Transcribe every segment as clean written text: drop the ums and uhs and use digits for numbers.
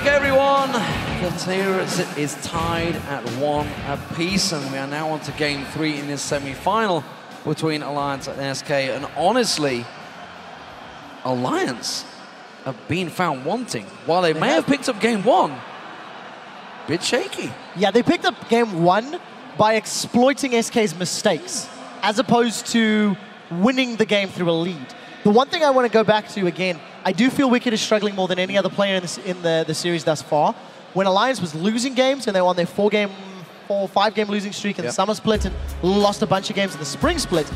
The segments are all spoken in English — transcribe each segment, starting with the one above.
back, everyone. The series is tied at 1 apiece, and we are now on to game 3 in this semi-final between Alliance and SK. And honestly, Alliance have been found wanting. While they may have picked up game 1, bit shaky. Yeah, they picked up game 1 by exploiting SK's mistakes, as opposed to winning the game through a lead. The one thing I want to go back to again, I do feel Wicked is struggling more than any other player in the series thus far. When Alliance was losing games and they were on their 5-game losing streak in the summer split and lost a bunch of games in the spring split,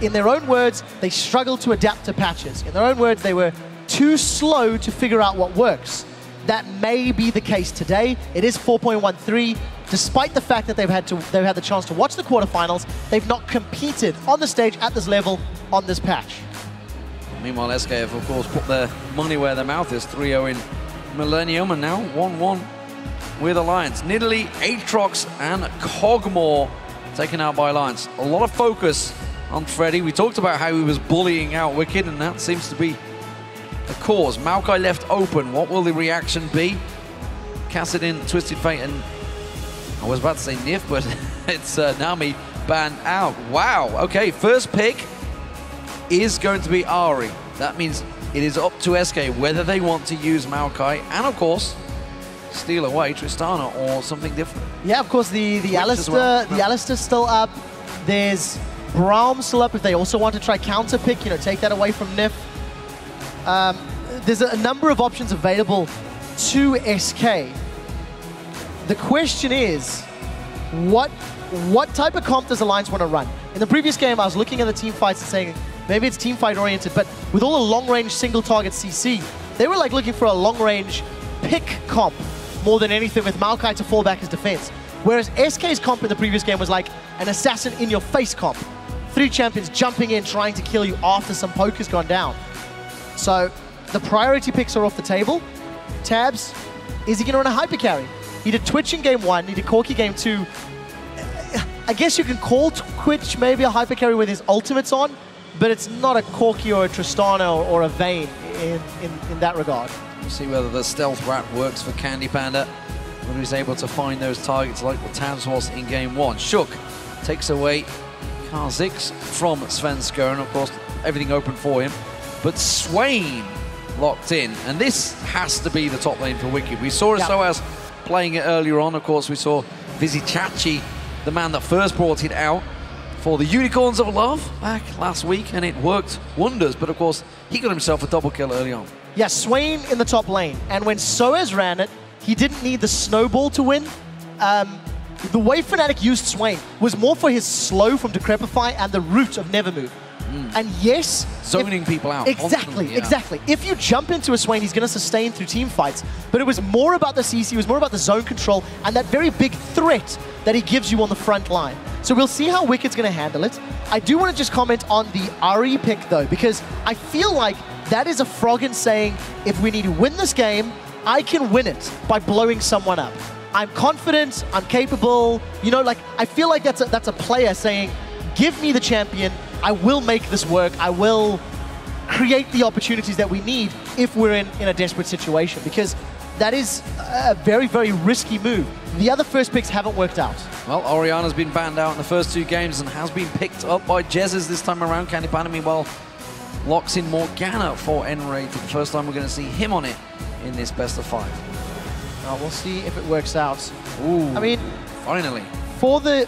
in their own words, they struggled to adapt to patches. In their own words, they were too slow to figure out what works. That may be the case today. It is 4.13. Despite the fact that they've had the chance to watch the quarterfinals, they've not competed on the stage at this level on this patch. Meanwhile, SK have, of course, put their money where their mouth is. 3-0 in Millennium, and now 1-1 with Alliance. Nidalee, Aatrox, and Kog'Maw taken out by Alliance. A lot of focus on Freddy. We talked about how he was bullying out Wicked, and that seems to be the cause. Maokai left open. What will the reaction be? Kassadin, Twisted Fate, and I was about to say Nif, but it's Nami banned out. Wow. Okay, first pick is going to be Ahri. That means it is up to SK whether they want to use Maokai and, of course, steal away Tristana or something different. Yeah, of course, the Alistar's still up. There's Braum still up if they also want to try counter pick, take that away from Nif. There's a number of options available to SK. The question is, what type of comp does Alliance want to run? In the previous game, I was looking at the team fights and saying, maybe it's team fight oriented, but with all the long-range single-target CC, they were like looking for a long-range pick comp more than anything, with Maokai to fall back as defense. Whereas SK's comp in the previous game was like an assassin-in-your-face comp. 3 champions jumping in, trying to kill you after some poker's gone down. So the priority picks are off the table. Tabs, is he going to run a hyper carry? He did Twitch in game 1, he did Corki game 2. I guess you can call Twitch maybe a hyper carry with his ultimates on, but it's not a Corki or a Tristana or a Vayne in that regard. We'll see whether the stealth rat works for Candy Panda, whether he's able to find those targets like what Tabs was in game 1. Shook takes away Kha'Zix from Svenska, and of course everything open for him. But Swain locked in, and this has to be the top lane for Wicked. We saw Soaz playing it earlier on. Of course, we saw Vizichachi, the man that first brought it out for the Unicorns of Love back last week, and it worked wonders. But of course, he got himself a double kill early on. Yeah, Swain in the top lane, and when Soaz ran it, he didn't need the snowball to win. The way Fnatic used Swain was more for his slow from Decrepify and the root of Nevermove. And yes, zoning people out. Exactly, exactly. If you jump into a Swain, he's going to sustain through team fights. But it was more about the CC, it was more about the zone control and that very big threat that he gives you on the front line. So we'll see how Wicked's going to handle it. I do want to just comment on the Ahri pick though, because I feel like that is a Froggen saying, if we need to win this game, I can win it by blowing someone up. I'm confident, I'm capable, I feel like that's a player saying, give me the champion, I will make this work, I will create the opportunities that we need if we're in a desperate situation, because that is a very, very risky move. The other first picks haven't worked out. Well, Orianna's been banned out in the first 2 games and has been picked up by Jezzes this time around. Candy Panda, meanwhile, locks in Morgana for N-Raid for the first time we're going to see him on it in this best of 5. We'll see if it works out. Ooh, I mean, finally. For the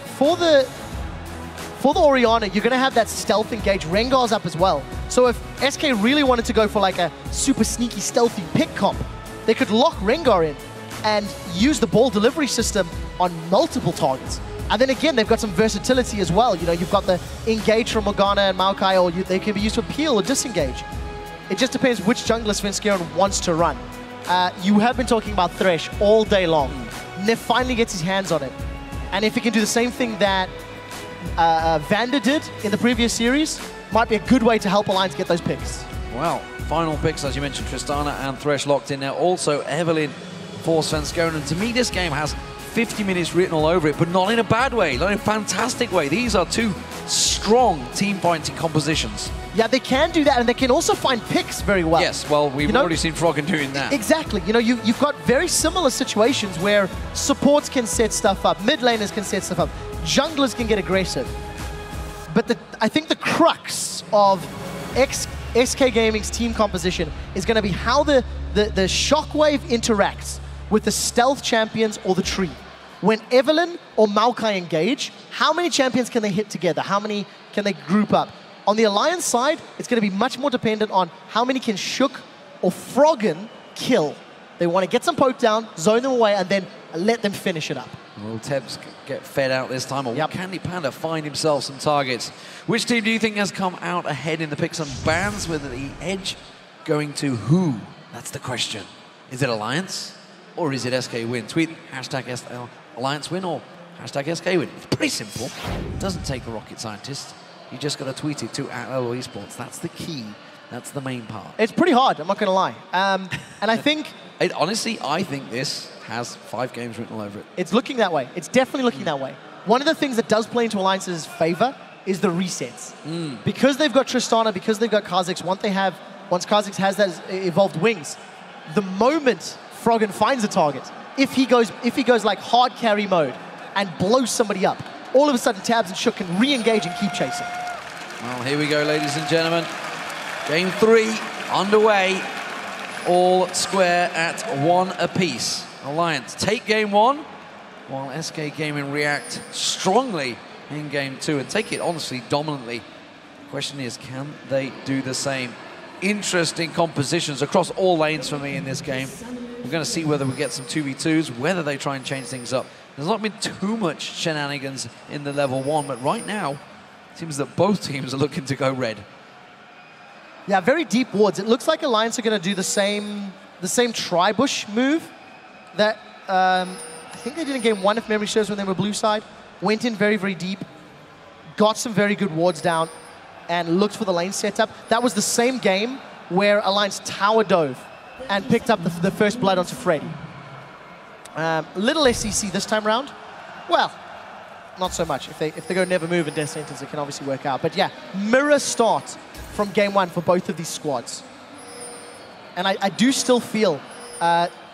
Orianna, you're going to have that stealth engage. Rengar's up as well. So if SK really wanted to go for like a super sneaky, stealthy pick comp, they could lock Rengar in and use the ball delivery system on multiple targets. And then again, they've got some versatility as well. You've got the engage from Morgana and Maokai, or they can be used to peel or disengage. It just depends which jungler Svenska wants to run. You have been talking about Thresh all day long. Nif finally gets his hands on it. And if he can do the same thing that Vander did in the previous series, might be a good way to help Alliance get those picks. Well, final picks, as you mentioned, Tristana and Thresh locked in now. Also, Evelyn for Svenska. And to me, this game has 50 minutes written all over it, but not in a bad way, not in a fantastic way. These are 2 strong team fighting compositions. Yeah, they can do that, and they can also find picks very well. Yes, well, we've already seen Froggen doing that. Exactly. You know, you've got very similar situations where supports can set stuff up, mid laners can set stuff up, junglers can get aggressive. But I think the crux of SK Gaming's team composition is going to be how the Shockwave interacts with the stealth champions or the tree. When Evelynn or Maokai engage, how many champions can they hit together? How many can they group up? On the Alliance side, it's going to be much more dependent on how many can Shook or Froggen kill. They want to get some poke down, zone them away, and then let them finish it up. Will Tebs get fed out this time, or will Candy Panda find himself some targets? Which team do you think has come out ahead in the picks and bans, with the edge going to who? That's the question. Is it Alliance, or is it SK win? Tweet hashtag Alliance win or hashtag SK win. It's pretty simple. It doesn't take a rocket scientist. You just got to tweet it to @LOL Esports. That's the key. That's the main part. It's pretty hard, I'm not going to lie. And I think... honestly, I think this has 5 games written all over it. It's looking that way. It's definitely looking that way. One of the things that does play into Alliance's favor is the resets. Because they've got Tristana, because they've got Kha'Zix, once Kha'Zix has that evolved wings, the moment Froggen finds a target, if he goes like hard carry mode and blows somebody up, all of a sudden Tabs and Shook can re-engage and keep chasing. Well, here we go, ladies and gentlemen. Game 3 underway. All square at 1 apiece. Alliance take game 1, while SK Gaming react strongly in game 2 and take it honestly dominantly. The question is, can they do the same? Interesting compositions across all lanes for me in this game. We're going to see whether we get some 2v2s, whether they try and change things up. There's not been too much shenanigans in the level 1, but right now, it seems that both teams are looking to go red. Yeah, very deep wards. It looks like Alliance are going to do the same tri-bush move that I think they did in game 1, if memory serves, when they were blue side. Went in very, very deep, got some very good wards down, and looked for the lane setup. That was the same game where Alliance tower dove and picked up the first blood onto Freddy. Little SEC this time around. Well, not so much. If they go never move and death sentence, it can obviously work out. But yeah, mirror start from game 1 for both of these squads. And I do still feel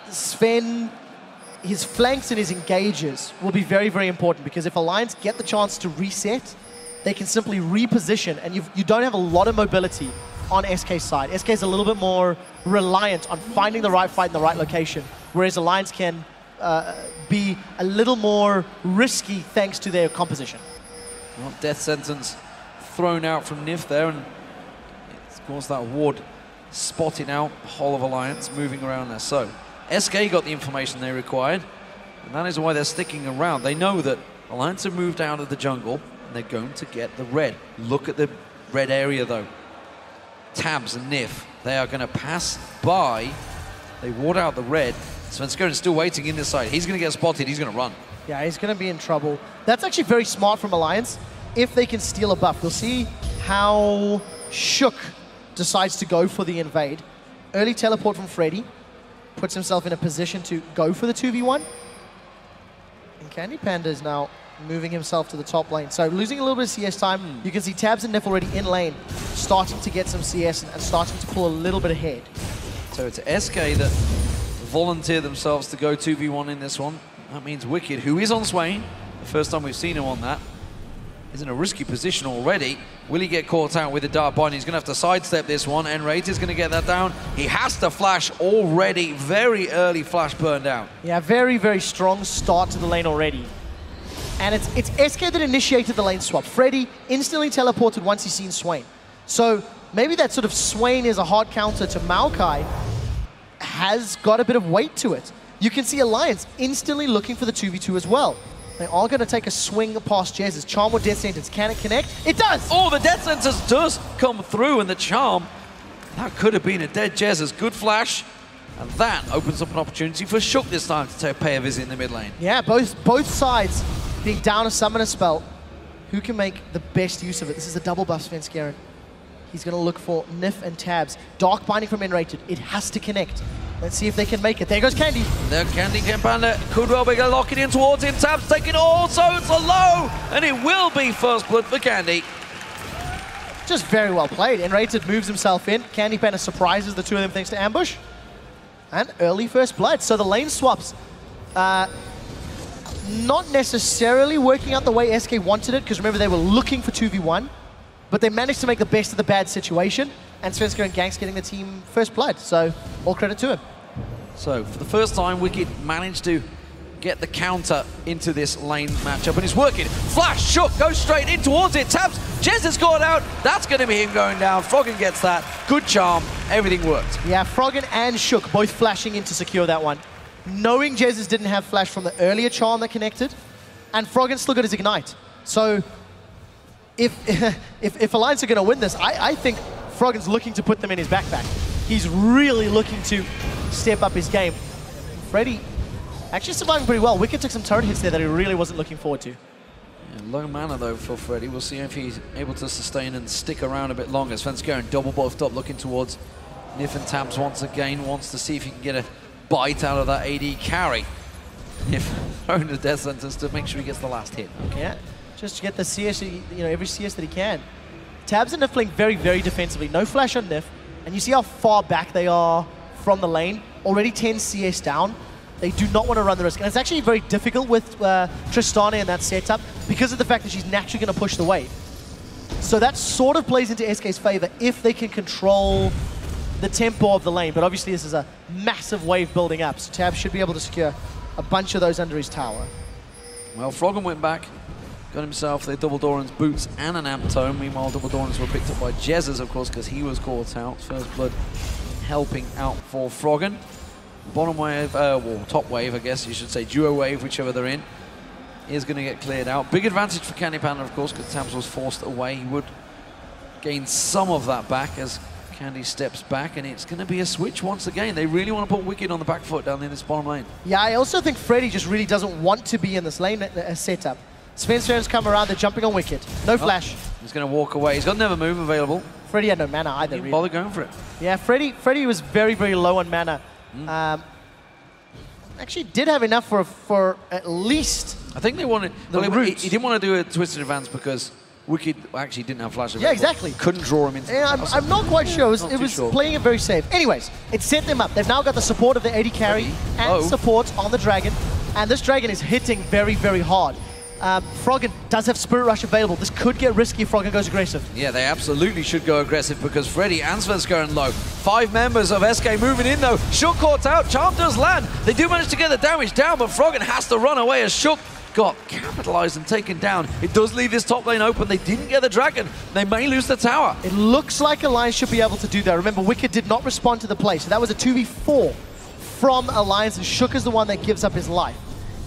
Sven, his flanks and his engages will be very, very important, because if Alliance get the chance to reset, they can simply reposition, and you don't have a lot of mobility on SK's side. SK is a little bit more reliant on finding the right fight in the right location, whereas Alliance can be a little more risky thanks to their composition. Well, death sentence thrown out from Nif there, and of course that ward spotting out the whole of Alliance moving around there. So SK got the information they required, and that is why they're sticking around. They know that Alliance have moved out of the jungle, and they're going to get the red. Look at the red area though. Tabs and Nif, they are going to pass by. They ward out the red. Svenskeren is still waiting in this side. He's going to get spotted. He's going to run. Yeah, he's going to be in trouble. That's actually very smart from Alliance if they can steal a buff. We'll see how Shook decides to go for the invade. Early teleport from Freddy. Puts himself in a position to go for the 2v1. And Candy Panda is now moving himself to the top lane. So losing a little bit of CS time. You can see Tabs and Nif already in lane, starting to get some CS and starting to pull a little bit ahead. So it's SK that volunteer themselves to go 2v1 in this one. That means Wicked, who is on Swain, the first time we've seen him on that, is in a risky position already. Will he get caught out with a dart bind? He's going to have to sidestep this one. Enrate is going to get that down. He has to flash already. Very early flash burned out. Yeah, very, very strong start to the lane already. And it's SK that initiated the lane swap. Freddy instantly teleported once he's seen Swain. So maybe that sort of Swain is a hard counter to Maokai has got a bit of weight to it. You can see Alliance instantly looking for the 2v2 as well. They are going to take a swing past Jez's. Charm or Death Sentence. Can it connect? It does! Oh, the Death Sentence does come through, and the Charm, that could have been a dead Jez's. Good flash, and that opens up an opportunity for Shook this time to pay a visit in the mid lane. Yeah, both sides being down a summoner spell. Who can make the best use of it? This is a double buff Svenskeren. He's going to look for Nif and Tabs. Dark Binding from Enrated. It has to connect. Let's see if they can make it. There goes Candy. There, Candy Panda could well be going to lock it in towards him. Tabs taking it also. It's a low, and it will be first blood for Candy. Just very well played. Enrated moves himself in. Candy Panda surprises the two of them thanks to ambush. And early first blood. So the lane swaps, not necessarily working out the way SK wanted it, because remember they were looking for 2v1, but they managed to make the best of the bad situation, and Svenska and Ganks getting the team first blood. So all credit to him. So for the first time, Wicked managed to get the counter into this lane matchup, and it's working. Flash, Shook, goes straight in towards it, taps, Jez has got out, that's going to be him going down. Froggen gets that, good charm, everything worked. Yeah, Froggen and Shook both flashing in to secure that one. Knowing Jez's didn't have flash from the earlier charm that connected, and Froggen still got his ignite. So if Alliance are going to win this, I think Froggen's looking to put them in his backpack. He's really looking to step up his game. Freddy actually surviving pretty well. Wicked took some turret hits there that he really wasn't looking forward to. Yeah, low mana though for Freddy. We'll see if he's able to sustain and stick around a bit longer. Svenska going double buffed up, looking towards Nif and Tabs once again. Wants to see if he can get a bite out of that AD carry. Nif throwing the death sentence to make sure he gets the last hit. Okay. Yeah, just to get the CS, every CS that he can. Tabs and Nif playing very, very defensively. No flash on Nif, and you see how far back they are from the lane. Already 10 CS down. They do not want to run the risk. And it's actually very difficult with Tristana in that setup because of the fact that she's naturally going to push the wave. So that sort of plays into SK's favor if they can control the tempo of the lane. But obviously this is a massive wave building up. So Tab should be able to secure a bunch of those under his tower. Well, Froggen went back, got himself the Double Doran's boots and an Amp Tome. Meanwhile, Double Doran's were picked up by Jez's, of course, because he was caught out. First blood helping out for Froggen. Bottom wave, well, top wave, I guess you should say, duo wave, whichever they're in, is going to get cleared out. Big advantage for Candy Panda, of course, because Tabs was forced away. He would gain some of that back as Candy steps back, and it's going to be a switch once again. They really want to put Wicked on the back foot down in this bottom lane. Yeah, I also think Freddy just really doesn't want to be in this lane setup. Svenska's come around, they're jumping on Wicked. No flash. He's going to walk away. He's got Never Move available. Freddy had no mana either. He didn't bother going for it. Yeah, Freddy was very, very low on mana. Actually did have enough for at least I think they wanted the roots. He didn't want to do a Twisted Advance because Wicked actually didn't have flash available. Yeah, exactly. Couldn't draw him into I'm not quite sure. It was playing it very safe. Anyways, it set them up. They've now got the support of the AD carry and support on the Dragon. And this Dragon is hitting very, very hard. Froggen does have Spirit Rush available. This could get risky if Froggen goes aggressive. Yeah, they absolutely should go aggressive because Freddy and Sven's going low. 5 members of SK moving in though. Shook caught out. Charm does land. They do manage to get the damage down, but Froggen has to run away as Shook got capitalized and taken down. It does leave this top lane open. They didn't get the Dragon. They may lose the tower. It looks like Alliance should be able to do that. Remember, Wicked did not respond to the play, so that was a 2v4 from Alliance, and Shook is the one that gives up his life.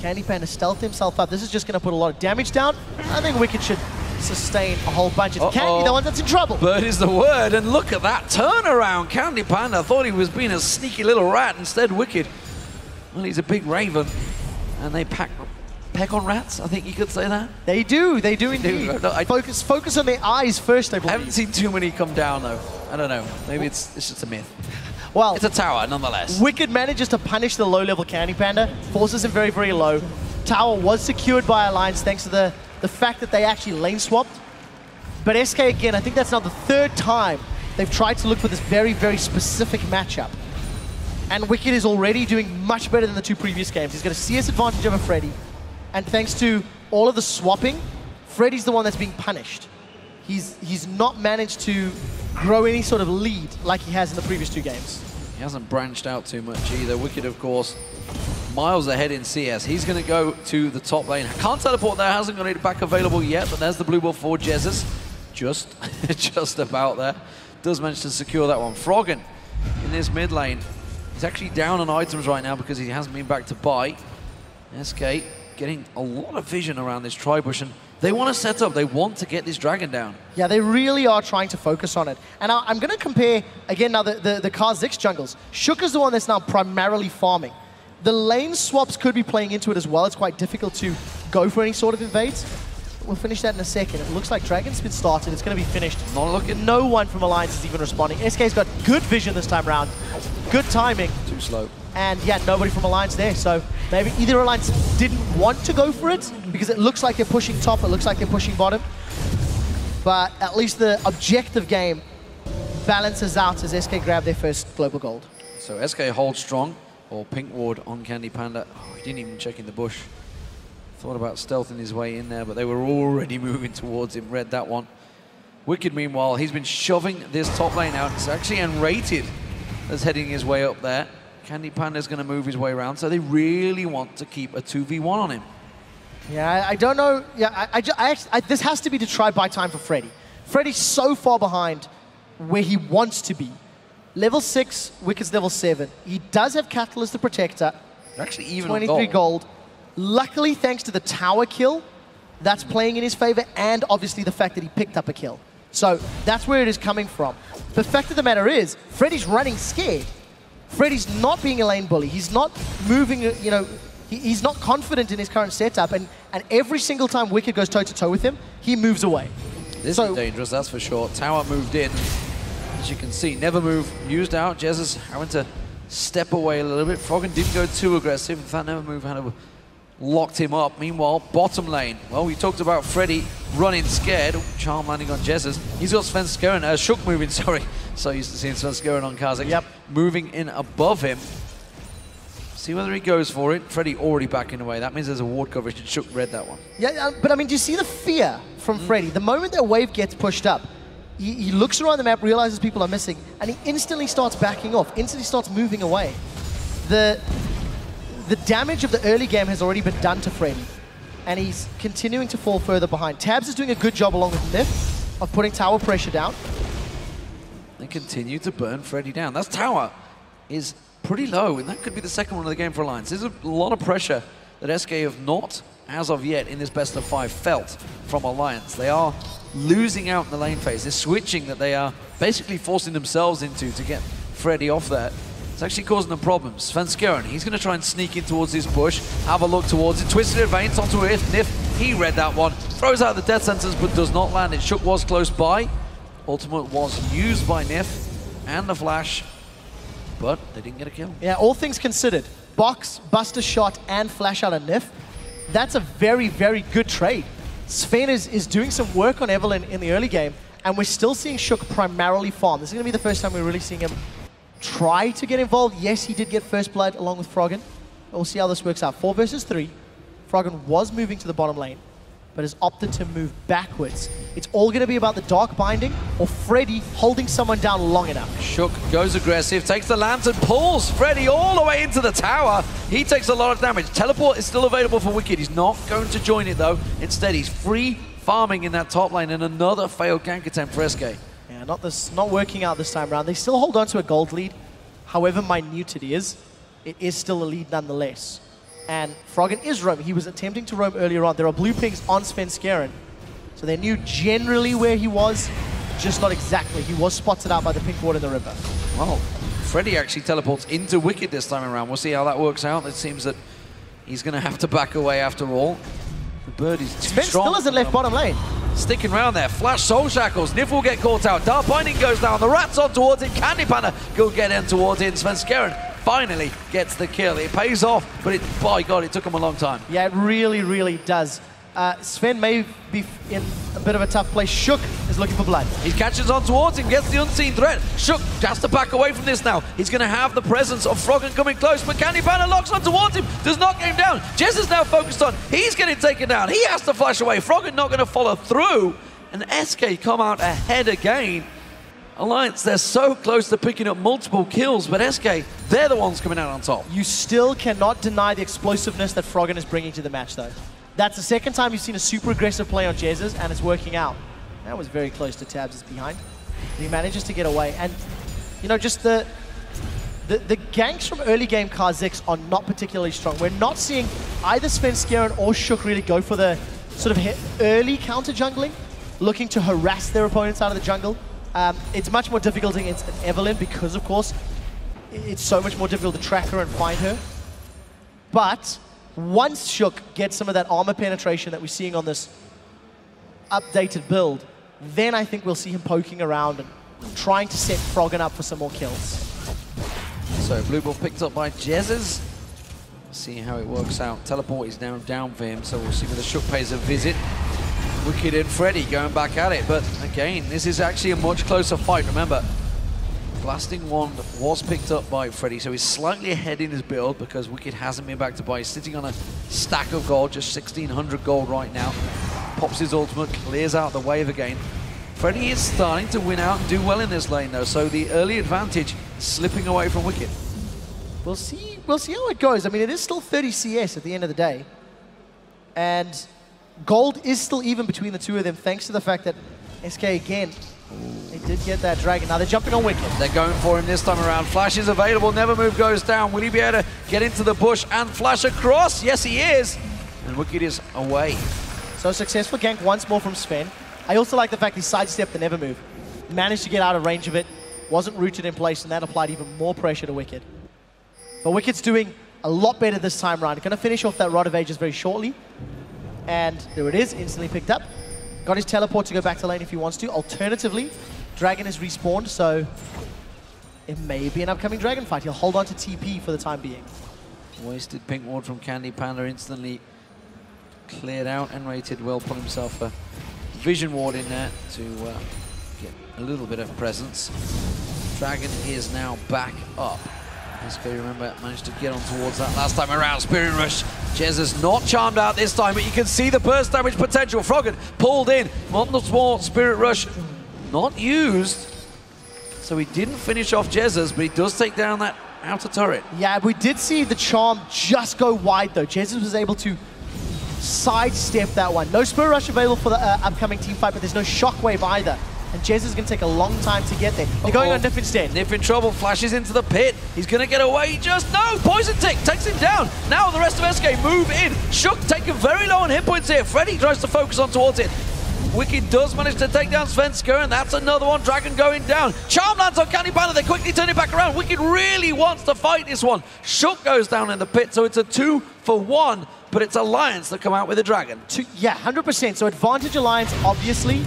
Candy Panda stealthed himself up. This is just going to put a lot of damage down. I think Wicked should sustain a whole bunch. It's Candy, the one that's in trouble. Bird is the word, and look at that turnaround. Candy Panda thought he was being a sneaky little rat. Instead, Wicked, well, he's a big raven, and they peck on rats, I think you could say that. They do indeed. Focus on their eyes first, I believe. I haven't seen too many come down, though. I don't know. Maybe it's just a myth. Well, it's a tower, nonetheless. Wicked manages to punish the low-level Candy Panda, forces him very, very low. Tower was secured by Alliance thanks to the fact that they actually lane swapped. But SK, again, I think that's now the 3rd time they've tried to look for this very, very specific matchup. And Wicked is already doing much better than the 2 previous games. He's got a CS advantage over Freddy. And thanks to all of the swapping, Freddy's the one that's being punished. He's not managed to grow any sort of lead like he has in the previous 2 games. He hasn't branched out too much either. Wicked, of course, miles ahead in CS. He's going to go to the top lane. Can't teleport there, hasn't got it back available yet, but there's the blue buff for Jez's. Just about there. Does manage to secure that one. Froggen in this mid lane. He's actually down on items right now because he hasn't been back to buy. SK getting a lot of vision around this tri-bush, and they want to set up. They want to get this Dragon down. Yeah, they really are trying to focus on it. And I'm going to compare, again, now the Kha'Zix jungles. Shook is the one that's now primarily farming. The lane swaps could be playing into it as well. It's quite difficult to go for any sort of invades. We'll finish that in a second. It looks like Dragon's been started. It's going to be finished. Not looking. No one from Alliance is even responding. SK's got good vision this time around. Good timing. Too slow. And yeah, nobody from Alliance there. So maybe either Alliance didn't want to go for it because it looks like they're pushing top. It looks like they're pushing bottom. but at least the objective game balances out as SK grab their first global gold. So SK holds strong, or pink ward on Candy Panda. Oh, he didn't even check in the bush. Thought about stealthing his way in there, but they were already moving towards him. Read that one. Wicked, meanwhile, he's been shoving this top lane out. It's actually unrated as heading his way up there. Candy Panda's going to move his way around, so they really want to keep a 2v1 on him. Yeah, I don't know. Yeah, this has to be to try buy time for Freddy. Freddy's so far behind where he wants to be. Level 6, Wicked's level 7. He does have Catalyst the Protector. They're actually even 23 gold. Luckily, thanks to the tower kill, that's playing in his favor, and obviously the fact that he picked up a kill. So that's where it is coming from. The fact of the matter is, Freddy's running scared. Freddy's not being a lane bully. He's not moving, you know, he's not confident in his current setup, and every single time Wicked goes toe-to-toe with him, he moves away. This is dangerous, that's for sure. Tower moved in. As you can see, never move, used out. Jez is having to step away a little bit. Froggen didn't go too aggressive. In fact, never move, had locked him up. Meanwhile, bottom lane. Well, we talked about Freddy running scared. Oh, charm landing on Jez's. He's got Svenskeren, Shook moving, sorry. So used to seeing Svenskeren on Kazik. Yep. Moving in above him. See whether he goes for it. Freddy already backing away. That means there's a ward coverage, and Shook read that one. Yeah, but I mean, do you see the fear from Freddy? The moment that wave gets pushed up, he looks around the map, realizes people are missing, and he instantly starts backing off, instantly starts moving away. The damage of the early game has already been done to Freddy, and he's continuing to fall further behind. Tabs is doing a good job along with Nif of putting tower pressure down. They continue to burn Freddy down. That tower is pretty low, and that could be the second one of the game for Alliance. There's a lot of pressure that SK have not, as of yet, in this best of 5 felt from Alliance. They are losing out in the lane phase. This switching that they are basically forcing themselves into to get Freddy off there. It's actually causing them problems. Svenskeren, he's going to try and sneak in towards his bush, have a look towards it, twisted advance onto it. Nif, he read that one, throws out the death sentence but does not land it. Shook was close by. Ultimate was used by Nif and the flash, but they didn't get a kill. Yeah, all things considered, box, buster shot, and flash out of Nif, that's a very, very good trade. Sven is doing some work on Evelyn in the early game, and we're still seeing Shook primarily farm. This is going to be the first time we're really seeing him try to get involved. Yes, he did get first blood along with Froggen. We'll see how this works out. 4 versus 3. Froggen was moving to the bottom lane, but has opted to move backwards. It's all going to be about the Dark Binding or Freddy holding someone down long enough. Shook goes aggressive, takes the lantern, pulls Freddy all the way into the tower. He takes a lot of damage. Teleport is still available for Wicked. He's not going to join it though. Instead, he's free farming in that top lane, and another failed gank attempt for SK. Yeah, not working out this time around. They still hold on to a gold lead. However minute it is still a lead nonetheless. And Froggen is roaming. He was attempting to roam earlier on. There are blue pings on Svenskeren, so they knew generally where he was, just not exactly. He was spotted out by the pink ward in the river. Well, Freddy actually teleports into Wicked this time around. We'll see how that works out. It seems that he's going to have to back away after all. The bird is too Sven strong. still hasn't left bottom lane. Sticking around there. Flash Soul Shackles. Nif will get caught out. Dark Binding goes down. The rat's on towards it. Candy Panda go get in towards it. Svenskeren finally gets the kill. It pays off, but by God, it took him a long time. Yeah, it really, really does. Sven may be in a bit of a tough place. Shook is looking for blood. He catches on towards him, gets the unseen threat. Shook has to back away from this now. He's going to have the presence of Froggen coming close, but Candy Panda locks on towards him, does not get him down. Jez is now focused on, he's getting taken down. He has to flash away. Froggen not going to follow through, and SK come out ahead again. Alliance, they're so close to picking up multiple kills, but SK, they're the ones coming out on top. You still cannot deny the explosiveness that Froggen is bringing to the match, though. That's the second time you've seen a super aggressive play on Jez's, and it's working out. That was very close to Tabs' behind. He manages to get away, and you know, just the ganks from early game Kha'Zix are not particularly strong. We're not seeing either Svenskeren or Shook really go for the sort of early counter jungling, looking to harass their opponents out of the jungle. It's much more difficult against an Evelyn because, of course, it's so much more difficult to track her and find her. But once Shook gets some of that armor penetration that we're seeing on this updated build, then I think we'll see him poking around and trying to set Froggen up for some more kills. So blue ball picked up by Jez's. See how it works out. Teleport is now down for him, so we'll see whether Shook pays a visit. Wicked and Freddy going back at it, but again, this is actually a much closer fight. Remember, Blasting Wand was picked up by Freddy, so he's slightly ahead in his build because Wicked hasn't been back to buy. He's sitting on a stack of gold, just 1,600 gold right now. Pops his ultimate, clears out the wave again. Freddy is starting to win out and do well in this lane though, so the early advantage slipping away from Wicked. We'll see how it goes. I mean, it is still 30 CS at the end of the day. And gold is still even between the two of them, thanks to the fact that SK again, they did get that dragon. Now they're jumping on Wicked. They're going for him this time around. Flash is available. Never Move goes down. Will he be able to get into the bush and flash across? Yes, he is. And Wicked is away. So successful gank once more from Sven. I also like the fact he sidestepped the Never Move. Managed to get out of range of it. Wasn't rooted in place, and that applied even more pressure to Wicked. But Wicked's doing a lot better this time around. Going to finish off that Rod of Ages very shortly. And there it is, instantly picked up. Got his teleport to go back to lane if he wants to. Alternatively, Dragon is respawned, so it may be an upcoming Dragon fight. He'll hold on to TP for the time being. Wasted Pink Ward from Candy Panda, instantly cleared out and rated. Will put himself a Vision Ward in there to get a little bit of presence. Dragon is now back up. SK, remember, managed to get on towards that last time around. Spirit Rush. Jez is not charmed out this time, but you can see the burst damage potential. Froggen pulled in. Once more, Spirit Rush not used. So he didn't finish off Jez's, but he does take down that outer turret. Yeah, we did see the charm just go wide, though. Jez was able to sidestep that one. No Spirit Rush available for the upcoming team fight, but there's no Shockwave either. And Jez is going to take a long time to get there. They're going on Nif instead. Nif in trouble, flashes into the pit. He's going to get away, no! Poison Tick takes him down. Now the rest of SK move in. Shook taken very low on hit points here. Freddy tries to focus on towards it. Wicked does manage to take down Svenska, and that's another one. Dragon going down. Charm lands on Candy Panda. They quickly turn it back around. Wicked really wants to fight this one. Shook goes down in the pit, so it's a 2-for-1, but it's Alliance that come out with a Dragon. Yeah, 100%. So advantage Alliance, obviously,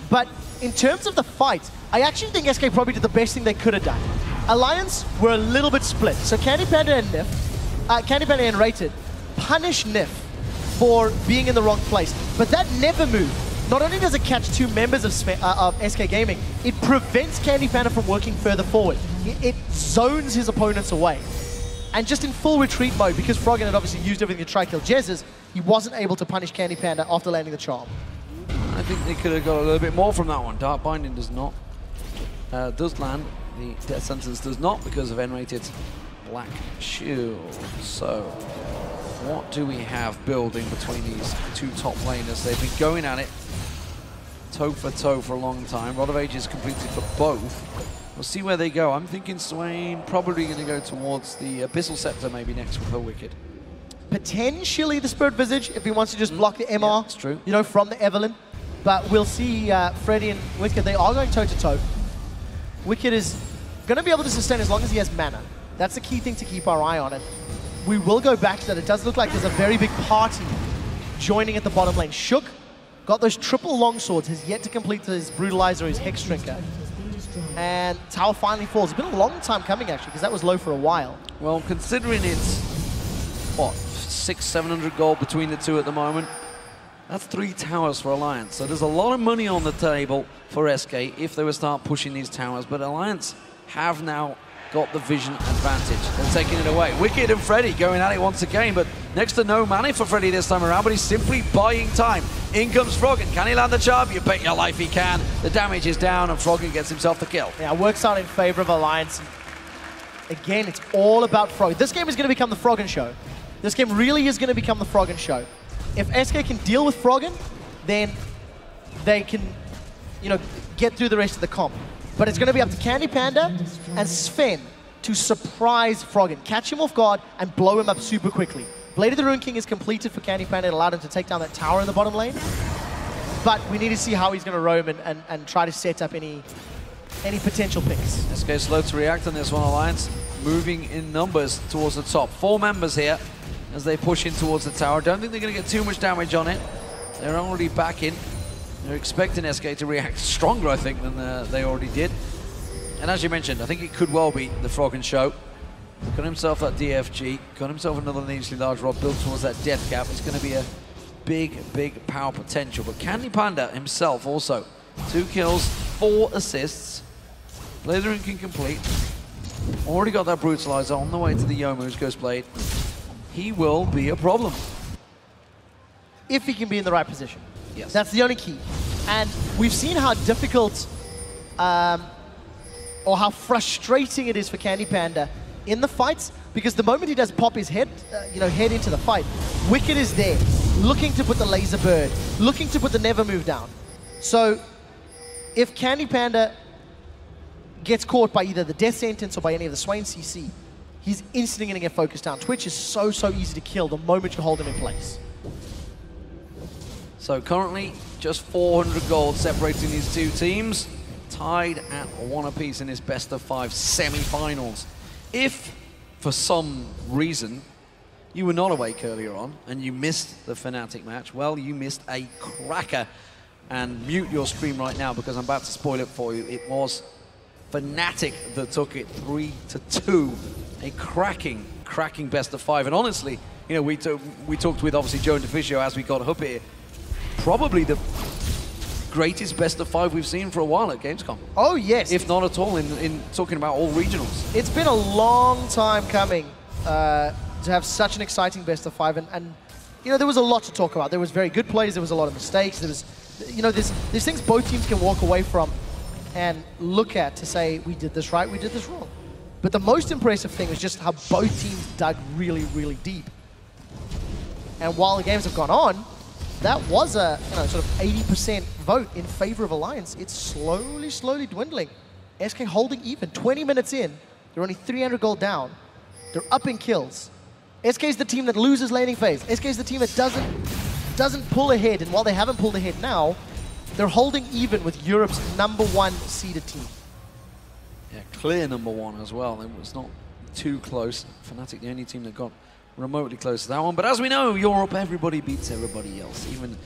but in terms of the fight, I actually think SK probably did the best thing they could have done. Alliance were a little bit split. So Candy Panda and Nif, Candy Panda and Rated, punish Nif for being in the wrong place. But that Never Move, not only does it catch two members of SK Gaming, it prevents Candy Panda from working further forward. It zones his opponents away. And just in full retreat mode, because Froggen had obviously used everything to try kill Jez's, he wasn't able to punish Candy Panda after landing the charm. I think they could have got a little bit more from that one. Dark Binding does not. Does land. The Death Sentence does not because of N-Rated's Black Shield. So, what do we have building between these two top laners? They've been going at it toe for toe for a long time. Rod of Ages completed for both. We'll see where they go. I'm thinking Swain probably going to go towards the Abyssal Scepter maybe next with her Wicked. Potentially the Spirit Visage if he wants to just block the MR, yeah, that's true. You know, from the Evelyn. But we'll see Freddy and Wicked, they are going toe-to-toe. Wicked is going to be able to sustain as long as he has mana. That's the key thing to keep our eye on. And we will go back to that. It does look like there's a very big party joining at the bottom lane. Shook got those triple longswords, has yet to complete his Brutalizer, his Hex Drinker. And tower finally falls. It's been a long time coming, actually, because that was low for a while. Well, considering it's, what, 600-700 gold between the two at the moment, that's 3 towers for Alliance. So there's a lot of money on the table for SK if they would start pushing these towers. But Alliance have now got the vision advantage. They're taking it away. Wicked and Freddy going at it once again, but next to no money for Freddy this time around, but he's simply buying time. In comes Froggen. Can he land the charm? You bet your life he can. The damage is down and Froggen gets himself the kill. Yeah, works out in favor of Alliance. Again, it's all about Froggen. This game is going to become the Froggen show. This game really is going to become the Froggen show. If SK can deal with Froggen, then they can, you know, get through the rest of the comp. But it's going to be up to Candy Panda and Sven to surprise Froggen, catch him off guard, and blow him up super quickly. Blade of the Ruin King is completed for Candy Panda. It allowed him to take down that tower in the bottom lane. But we need to see how he's going to roam and try to set up any potential picks. SK slow to react on this one, Alliance. Moving in numbers towards the top. 4 members here as they push in towards the tower. Don't think they're going to get too much damage on it. They're already back in. They're expecting SK to react stronger, I think, than they already did. And as you mentioned, I think it could well be the Froggen show. Got himself that DFG, got himself another needlessly large rod built towards that death cap. It's going to be a big power potential. But Candy Panda himself also, 2 kills, 4 assists. Blazering can complete. Already got that Brutalizer on the way to the Youmu's Ghostblade. He will be a problem. If he can be in the right position. Yes. That's the only key. And we've seen how difficult or how frustrating it is for Candy Panda in the fights, because the moment he does pop his head, head into the fight, Wicked is there, looking to put the Laser Bird, looking to put the Never Move down. So if Candy Panda gets caught by either the Death Sentence or by any of the Swain CC, he's instantly going to get focused down. Twitch is so easy to kill the moment you hold him in place. So currently, just 400 gold separating these two teams, tied at 1 apiece in this best-of-5 semi-finals. If, for some reason, you were not awake earlier on and you missed the Fnatic match, well, you missed a cracker. And mute your stream right now because I'm about to spoil it for you. It was Fnatic that took it 3-2. A cracking best-of-5. And honestly, we talked with obviously Joe and DeFisio as we got up here. Probably the greatest best-of-5 we've seen for a while at Gamescom. Oh, yes. If not at all, in talking about all regionals. It's been a long time coming to have such an exciting best-of-5. And there was a lot to talk about. There was very good plays. There was a lot of mistakes. There was, there's things both teams can walk away from and look at to say, we did this right, we did this wrong. But the most impressive thing is just how both teams dug really deep. And while the games have gone on, that was a sort of 80% vote in favor of Alliance. It's slowly dwindling. SK holding even. 20 minutes in, they're only 300 gold down. They're up in kills. SK is the team that loses laning phase. SK is the team that doesn't pull ahead. And while they haven't pulled ahead now, they're holding even with Europe's #1 seeded team. Yeah, clear #1 as well. It was not too close. Fnatic, the only team that got remotely close to that one. But as we know, Europe, everybody beats everybody else. Even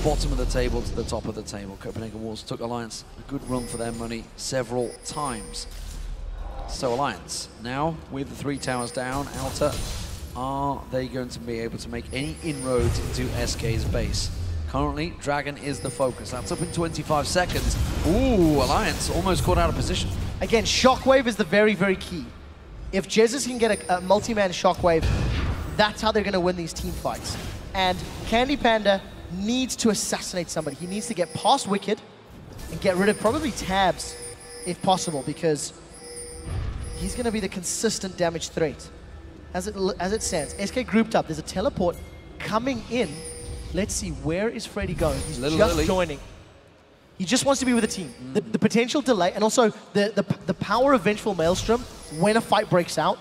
bottom of the table to the top of the table. Copenhagen Wolves took Alliance a good run for their money several times. So Alliance, now with the 3 towers down, Alta, are they going to be able to make any inroads into SK's base? Currently, Dragon is the focus. That's up in 25 seconds. Ooh, Alliance almost caught out of position. Again, Shockwave is the very key. If Jesus can get a multi-man Shockwave, that's how they're going to win these team fights. And Candy Panda needs to assassinate somebody. He needs to get past Wicked and get rid of probably Tabs, if possible, because he's going to be the consistent damage threat. As it stands, SK grouped up. There's a teleport coming in. Let's see, where is Freddy going? He's just joining. He just wants to be with the team. The potential delay, and also the power of Vengeful Maelstrom when a fight breaks out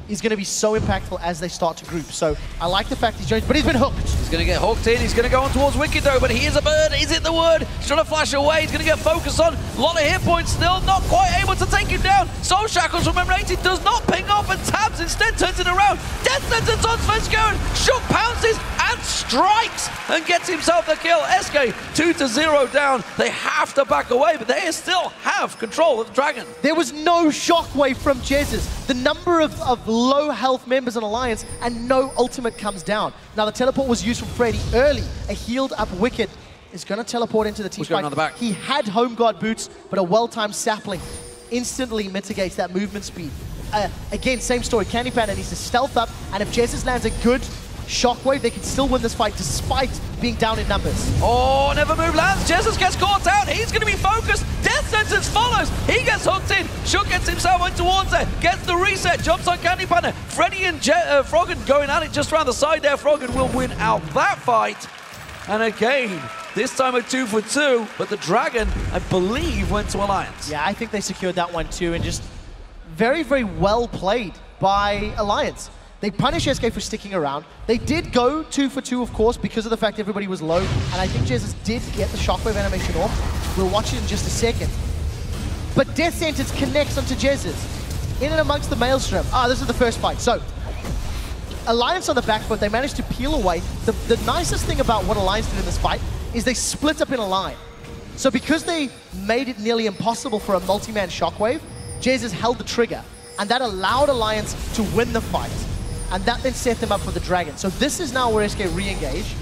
is going to be so impactful as they start to group. So I like the fact he's joined, but he's been hooked. He's going to get hooked in. He's going to go on towards Wicked though, but he is a bird. Is it the word? He's trying to flash away. He's going to get focused on. A lot of hit points still. Not quite able to take him down. Soul Shackles from M80 does not ping off, and Tabs instead turns it around. Death Sentence on Svenskeren. Shook pounces and strikes and gets himself the kill. SK 2-0 down. They have to back away, but they still have control of the Dragon. There was no Shockwave from Jesus. The number of low health members in Alliance and no ultimate comes down. Now the teleport was used from Freddy early. A healed up Wicked is going to teleport into the team fight. On the back? He had home guard boots, but a well-timed sapling instantly mitigates that movement speed. Again, same story. Candy Panda needs to stealth up, and if Jesus lands a good Shockwave, they can still win this fight despite being down in numbers. Oh, Never Move lands. Jesus gets caught out. He's going to be focused. Death Sentence follows. He gets hooked in. Shook gets himself in towards it. Gets the reset. Jumps on Candy Panda. Freddy and Froggen going at it just around the side there. Froggen will win out that fight. And again, this time a 2 for 2. But the Dragon, I believe, went to Alliance. Yeah, I think they secured that one too. And just very well played by Alliance. They punish SK for sticking around. They did go 2 for 2, of course, because of the fact everybody was low. And I think Jesus did get the Shockwave animation off. We'll watch it in just a second. But Death Sentence connects onto Jesus. In and amongst the Maelstrom. This is the first fight. So, Alliance on the back foot, they managed to peel away. The nicest thing about what Alliance did in this fight is they split up in a line. So because they made it nearly impossible for a multi-man Shockwave, Jesus held the trigger. And that allowed Alliance to win the fight. And that then set them up for the Dragon. So this is now where SK re-engage.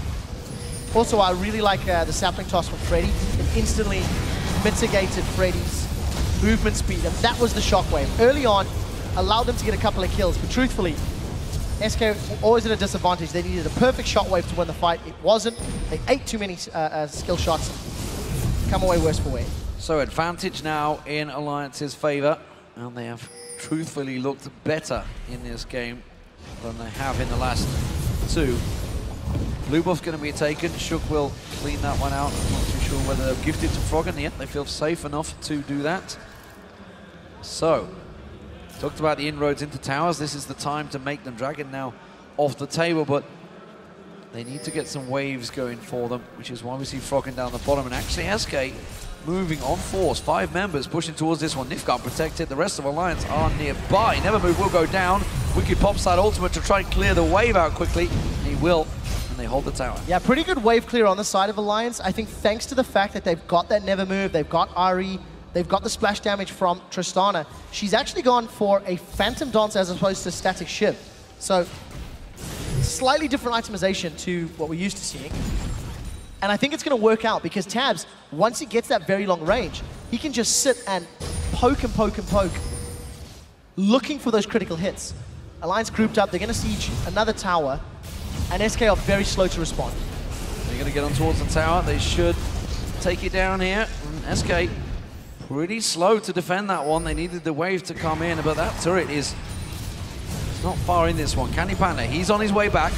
Also, I really like the sapling toss from Freddy. It instantly mitigated Freddy's movement speed, and that was the shockwave. Early on, allowed them to get a couple of kills, but truthfully, SK always at a disadvantage. They needed a perfect shockwave to win the fight. It wasn't. They ate too many skill shots. Come away worse for wear. So advantage now in Alliance's favor, and they have truthfully looked better in this game than they have in the last two. Blue buff's going to be taken. Shook will clean that one out. I'm not too sure whether they'll gift it to Froggen yet. They feel safe enough to do that. So, talked about the inroads into towers. This is the time to make them. Dragon now off the table, but they need to get some waves going for them, which is why we see Froggen down the bottom. And actually, SK moving on force. 5 members pushing towards this one. Nifgard protected. The rest of Alliance are nearby. Nevermove will go down. Wicked pops that ultimate to try and clear the wave out quickly. And he will. And they hold the tower. Yeah, pretty good wave clear on the side of Alliance. I think thanks to the fact that they've got that Nevermove, they've got Ari, they've got the splash damage from Tristana. She's actually gone for a Phantom Dance as opposed to Static Shiv. So, slightly different itemization to what we're used to seeing. And I think it's going to work out because Tabs, once he gets that very long range, he can just sit and poke and poke and poke, looking for those critical hits. Alliance grouped up, they're going to siege another tower, and SK are very slow to respond. They're going to get on towards the tower. They should take it down here. And SK pretty slow to defend that one. They needed the wave to come in, but that turret is not far in this one. Candy Panda, he's on his way back.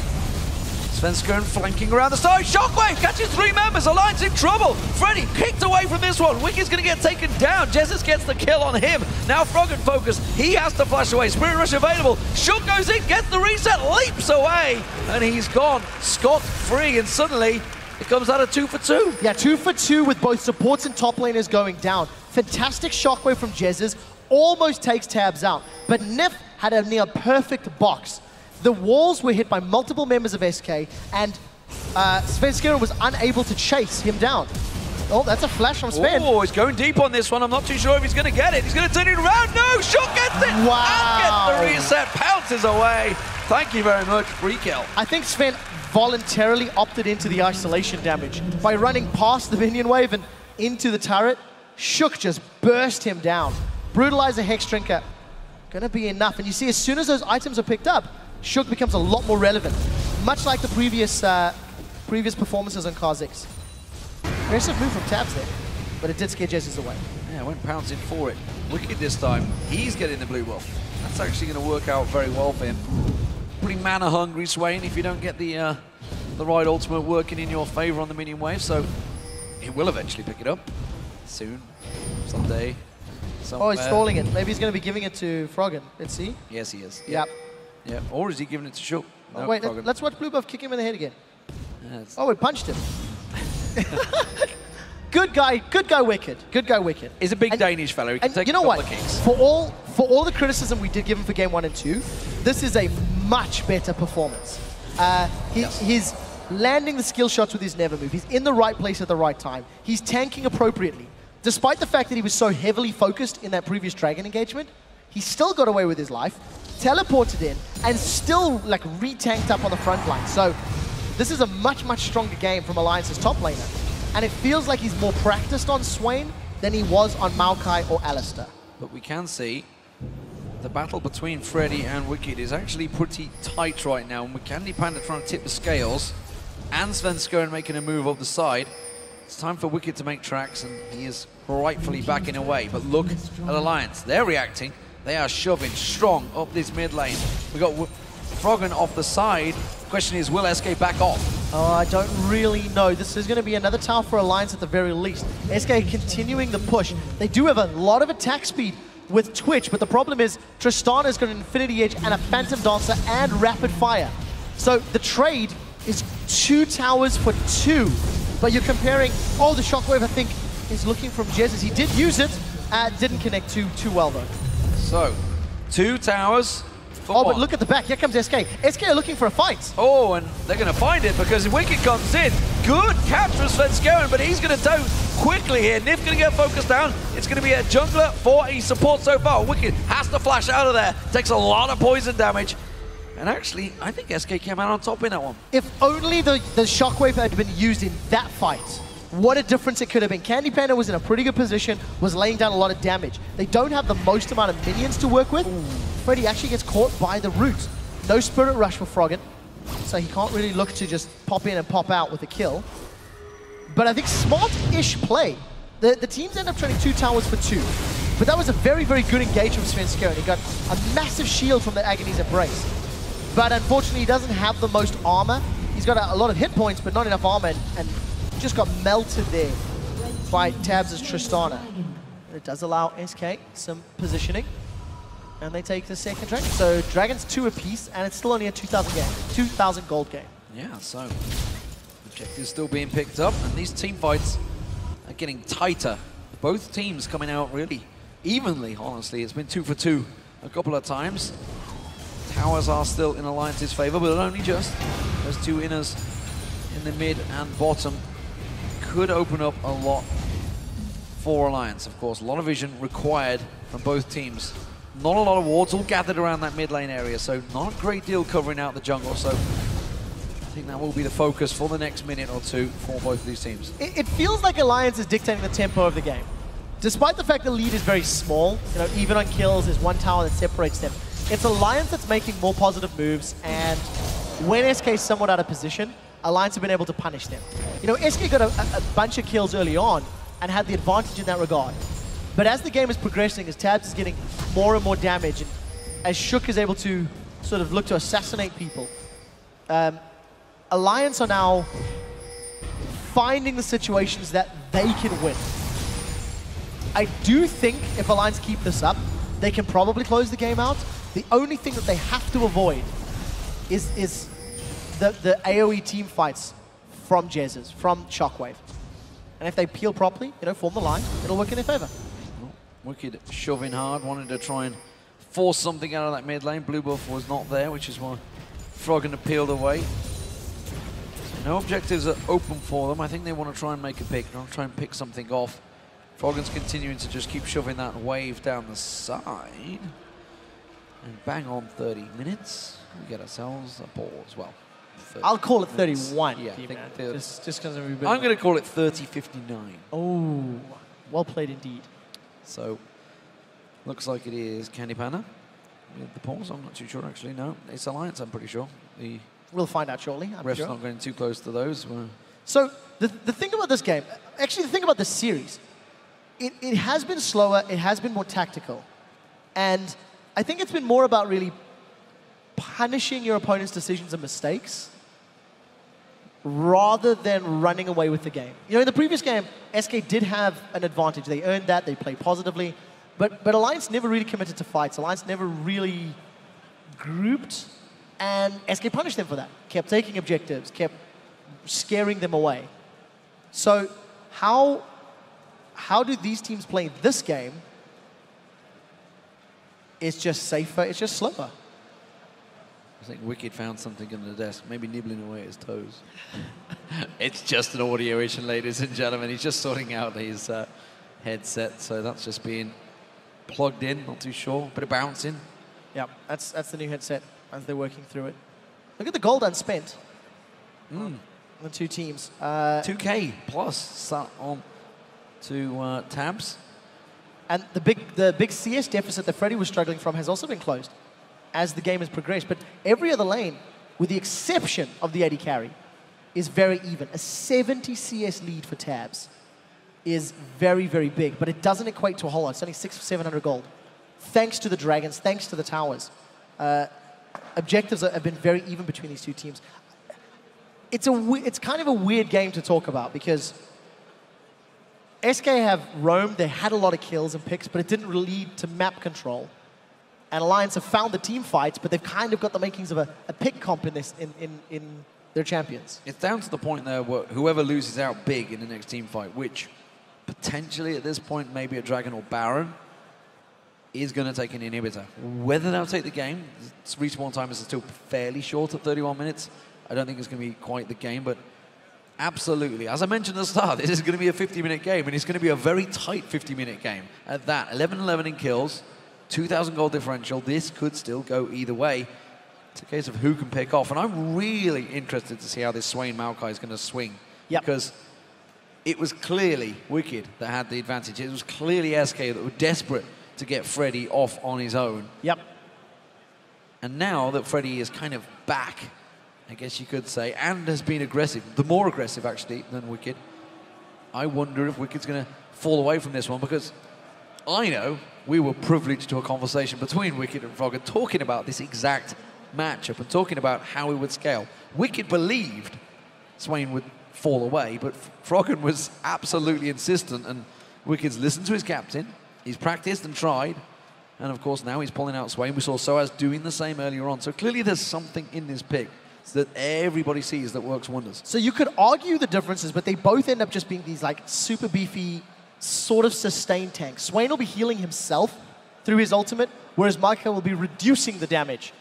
Svenskern flanking around the side. Shockwave catches 3 members. Alliance in trouble. Freddy kicked away from this one. Wicked's going to get taken down. Jesus gets the kill on him. Now Froggen focused. He has to flash away. Spirit Rush available. Shook goes in, gets the reset, leaps away, and he's gone scot-free. And suddenly, it comes out of 2 for 2. Yeah, 2 for 2 with both supports and top laners going down. Fantastic shockwave from Jesus. Almost takes Tabs out. But Nif had a near perfect box. The walls were hit by multiple members of SK, and Svenskeren was unable to chase him down. Oh, that's a flash from Sven. Oh, he's going deep on this one. I'm not too sure if he's going to get it. He's going to turn it around. No, Shook gets it. Wow. And gets the reset. Pounces away. Thank you very much. Free kill. I think Sven voluntarily opted into the isolation damage. By running past the minion wave and into the turret, Shook just burst him down. Brutalizer Hex Drinker, going to be enough. And you see, as soon as those items are picked up, Shook becomes a lot more relevant, much like the previous performances on Kha'Zix. Aggressive move from Tabs there, but it did scare Jesus away. Yeah, went pouncing for it. Wicked this time. He's getting the blue buff. That's actually going to work out very well for him. Pretty mana hungry, Swain, if you don't get the right ultimate working in your favor on the minion wave, so he will eventually pick it up soon, someday. Somewhere. Oh, he's stalling it. Maybe he's going to be giving it to Froggen. Let's see. Yes, he is. Yep. Yeah, or is he giving it to Shook? No, wait, let's watch Blue Buff kick him in the head again. Yeah, oh, it punched him. Good guy, Wicked. Good guy, Wicked. He's a big Danish fella. He can take you know a couple what? of kicks. For all the criticism we did give him for game 1 and 2, this is a much better performance. He's landing the skill shots with his Nevermove. He's in the right place at the right time. He's tanking appropriately. Despite the fact that he was so heavily focused in that previous Dragon engagement, he still got away with his life, teleported in, and still like re-tanked up on the front line. So this is a much, much stronger game from Alliance's top laner. And it feels like he's more practiced on Swain than he was on Maokai or Alistair. But we can see the battle between Freddy and Wicked is actually pretty tight right now. And with Candy Panda trying to tip the scales, and Svenskeren making a move up the side, it's time for Wicked to make tracks, and he is rightfully backing away. But look at Alliance. They're reacting. They are shoving strong up this mid lane. We got Froggen off the side. Question is, will SK back off? Oh, I don't really know. This is going to be another tower for Alliance at the very least. SK continuing the push. They do have a lot of attack speed with Twitch, but the problem is Tristana's got an Infinity Edge and a Phantom Dancer and Rapid Fire. So the trade is 2 towers for 2. But you're comparing, oh, the Shockwave, I think, is looking from Jesus. He did use it, didn't connect too well, though. So, 2 towers for 1. But look at the back. Here comes SK. SK are looking for a fight. Oh, and they're going to find it because Wicked comes in. Good catch from Svenskeren, but he's going to down quickly here. Nif going to get focused down. It's going to be a jungler for a support so far. Wicked has to flash out of there. Takes a lot of poison damage. And actually, I think SK came out on top in that one. If only the Shockwave had been used in that fight, what a difference it could have been. Candy Panda was in a pretty good position, was laying down a lot of damage. They don't have the most amount of minions to work with. Freddy actually gets caught by the root. No Spirit Rush for Froggen, so he can't really look to just pop in and pop out with a kill. But I think smart-ish play. The teams end up trading 2 towers for 2. But that was a very, very good engagement from Svenskeren, and he got a massive shield from the Agony's Embrace. But unfortunately, he doesn't have the most armor. He's got a lot of hit points, but not enough armor, and just got melted there by Tabs' Tristana. And it does allow SK some positioning, and they take the second Dragon. So Dragons 2 apiece, and it's still only a 2,000 gold game. Yeah, so objectives still being picked up, and these team fights are getting tighter. Both teams coming out really evenly, honestly. It's been 2 for 2 a couple of times. Towers are still in Alliance's favor, but only just. Those 2 inners in the mid and bottom could open up a lot for Alliance. Of course, a lot of vision required from both teams. Not a lot of wards all gathered around that mid lane area, so not a great deal covering out the jungle. So I think that will be the focus for the next minute or two for both of these teams. It feels like Alliance is dictating the tempo of the game. Despite the fact the lead is very small, even on kills, there's 1 tower that separates them. It's Alliance that's making more positive moves, and when SK is somewhat out of position, Alliance have been able to punish them. SK got a bunch of kills early on and had the advantage in that regard. But as the game is progressing, as Tabs is getting more and more damage, and as Shook is able to sort of look to assassinate people, Alliance are now finding the situations that they can win. I do think if Alliance keep this up, they can probably close the game out. The only thing that they have to avoid is the AoE team fights from Jezz's, from Shockwave. And if they peel properly, form the line, it'll work in their favor. Well, Wicked shoving hard, wanted to try and force something out of that mid lane. Blue buff was not there, which is why Froggen had peeled away. No objectives are open for them. I think they want to try and make a pick, not try and pick something off. Froggen's continuing to just keep shoving that wave down the side. And bang on 30 minutes. We get ourselves a ball as well. I'll call it 31. Yeah, just because I'm going to call it 30-59. Oh, well played indeed. So, looks like it is Candy Panda with the pause. I'm not too sure actually. No, it's Alliance. I'm pretty sure. We'll find out shortly. Ref's not going too close to those. So the thing about this game, actually the thing about this series, it has been slower. It has been more tactical, and I think it's been more about really punishing your opponent's decisions and mistakes rather than running away with the game. In the previous game, SK did have an advantage. They earned that. They played positively. But Alliance never really committed to fights. Alliance never really grouped, and SK punished them for that. Kept taking objectives, kept scaring them away. So how do these teams play this game? It's just safer. It's just slower. I think Wicked found something in the desk, maybe nibbling away at his toes. It's just an audio issue, ladies and gentlemen. He's just sorting out his headset, so that's just being plugged in, not too sure. Bit of bouncing. Yeah, that's the new headset as they're working through it. Look at the gold unspent. The 2 teams. 2K plus sat on to Tabs. And the big CS deficit that Freddy was struggling from has also been closed as the game has progressed. But every other lane, with the exception of the AD carry, is very even. A 70 CS lead for Tabs is very, very big, but it doesn't equate to a whole lot. It's only 600 or 700 gold. Thanks to the Dragons, thanks to the towers. Objectives have been very even between these 2 teams. It's kind of a weird game to talk about because SK have roamed, they had a lot of kills and picks, but it didn't lead to map control. And Alliance have found the team fights, but they've kind of got the makings of a pick comp in their champions. It's down to the point there where whoever loses out big in the next team fight, which potentially at this point maybe a Dragon or Baron, is going to take an inhibitor. Whether they'll take the game, respawn time is still fairly short at 31 minutes. I don't think it's going to be quite the game, but absolutely. As I mentioned at the start, this is going to be a 50-minute game, and it's going to be a very tight 50-minute game. At that, 11-11 in kills, 2,000 gold differential. This could still go either way. It's a case of who can pick off. And I'm really interested to see how this Swain Maokai is going to swing. Yep. Because it was clearly Wicked that had the advantage. It was clearly SK that were desperate to get Freddy off on his own. Yep. And now that Freddy is kind of back, I guess you could say, and has been aggressive, the more aggressive actually than Wicked, I wonder if Wicked's going to fall away from this one, because I know we were privileged to a conversation between Wicked and Froggen talking about this exact matchup and talking about how it would scale. Wicked believed Swain would fall away, but Froggen was absolutely insistent, and Wicked's listened to his captain, he's practiced and tried, and of course now he's pulling out Swain. We saw Soaz doing the same earlier on, so clearly there's something in this pick that everybody sees that works wonders. So you could argue the differences, but they both end up just being these like super beefy, sort of sustained tanks. Swain will be healing himself through his ultimate, whereas Maokai will be reducing the damage.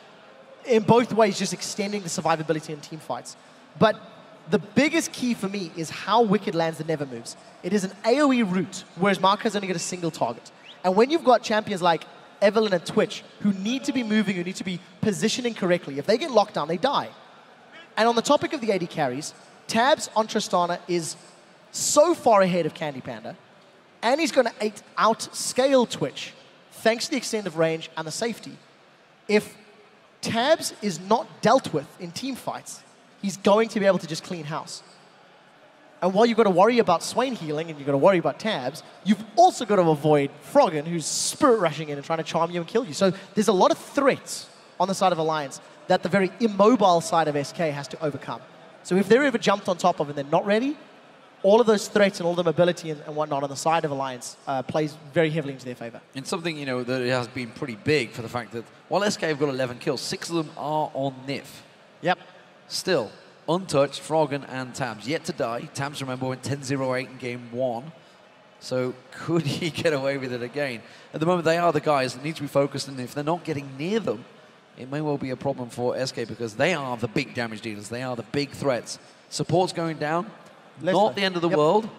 In both ways, just extending the survivability in team fights. But the biggest key for me is how Wicked lands the never moves. It is an AoE route, whereas Maokai's only got a single target. And when you've got champions like Evelynn and Twitch, who need to be moving, who need to be positioning correctly, if they get locked down, they die. And on the topic of the AD carries, Tabs on Tristana is so far ahead of Candy Panda, and he's going to outscale Twitch, thanks to the extent of range and the safety. If Tabs is not dealt with in team fights, he's going to be able to just clean house. And while you've got to worry about Swain healing and you've got to worry about Tabs, you've also got to avoid Froggen, who's spirit rushing in and trying to charm you and kill you. So there's a lot of threats on the side of Alliance that the very immobile side of SK has to overcome. So if they're ever jumped on top of and they're not ready, all of those threats and all the mobility and whatnot on the side of Alliance plays very heavily into their favor. And something, you know, that has been pretty big for the fact that while SK have got 11 kills, 6 of them are on Nif. Yep. Still, untouched, Froggen and Tabs yet to die. Tabs, remember, went 10-0-8 in game 1. So could he get away with it again? At the moment, they are the guys that need to be focused, and if they're not getting near them, it may well be a problem for SK, because they are the big damage dealers. They are the big threats. Support's going down. Not the end of the world.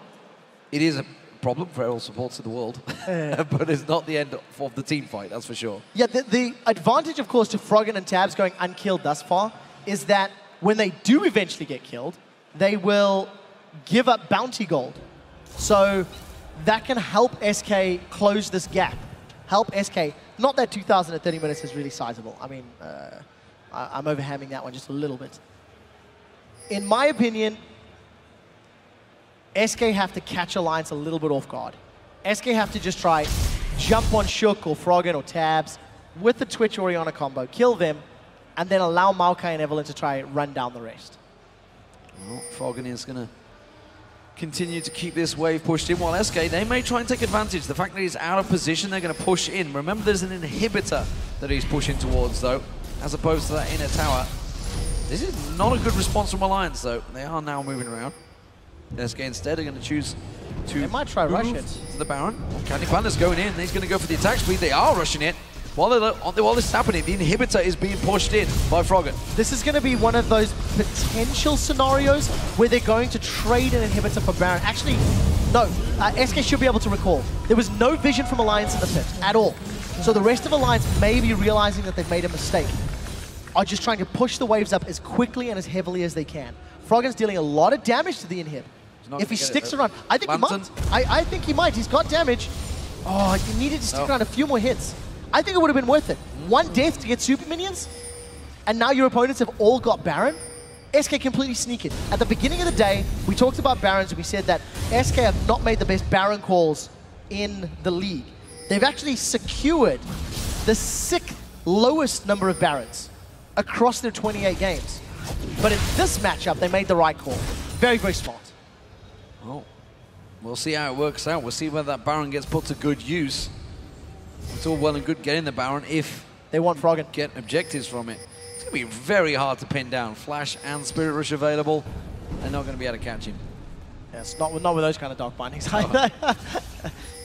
It is a problem for all supports in the world, but it's not the end of the team fight, that's for sure. Yeah, the advantage, of course, to Froggen and Tabs going unkilled thus far is that when they do eventually get killed, they will give up bounty gold. So that can help SK close this gap. Help SK. Not that 2,030 minutes is really sizable. I mean, I'm overhamming that one just a little bit. In my opinion, SK have to catch Alliance a little bit off guard. SK have to just try jump on Shook or Froggen or Tabs with the Twitch Orianna combo, kill them, and then allow Maokai and Evelynn to try run down the rest. Well, Froggen is going to continue to keep this wave pushed in, while SK, they may try and take advantage. The fact that he's out of position, they're going to push in. Remember, there's an inhibitor that he's pushing towards, though, as opposed to that inner tower. This is not a good response from Alliance, though. They are now moving around. SK instead are going to choose to They might try rush it. To the Baron. Candy Panda's going in. He's going to go for the attack speed. They are rushing it. While this is happening, the inhibitor is being pushed in by Froggen. This is going to be one of those potential scenarios where they're going to trade an inhibitor for Baron. Actually, no. SK should be able to recall. There was no vision from Alliance in the pit at all. So the rest of Alliance may be realizing that they've made a mistake, are just trying to push the waves up as quickly and as heavily as they can. Froggen's dealing a lot of damage to the inhib. If he sticks around, I think he might. I think he might. He's got damage. Oh, he needed to stick around a few more hits. I think it would have been worth it. One death to get super minions, and now your opponents have all got Baron. SK completely sneak it. At the beginning of the day, we talked about Barons, and we said that SK have not made the best Baron calls in the league. They've actually secured the 6th lowest number of Barons across their 28 games. But in this matchup, they made the right call. Very, very smart. Well, we'll see how it works out. We'll see whether that Baron gets put to good use. It's all well and good getting the Baron if they want Froggen. Get objectives from it. It's going to be very hard to pin down. Flash and Spirit Rush available. They're not going to be able to catch him. Yes, not with those kind of dog bindings.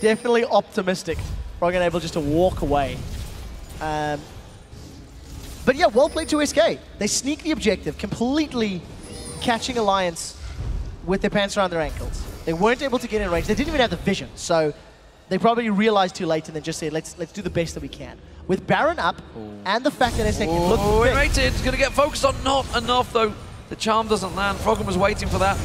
Definitely optimistic. Froggen able just to walk away. But yeah, well played to SK. They sneak the objective, completely catching Alliance with their pants around their ankles. They weren't able to get in range. They didn't even have the vision. So They probably realized too late and then just said, let's do the best that we can. With Baron up, and the fact that SK can look big. Rated, going to get focused on, not enough though. The charm doesn't land. Froggen was waiting for that.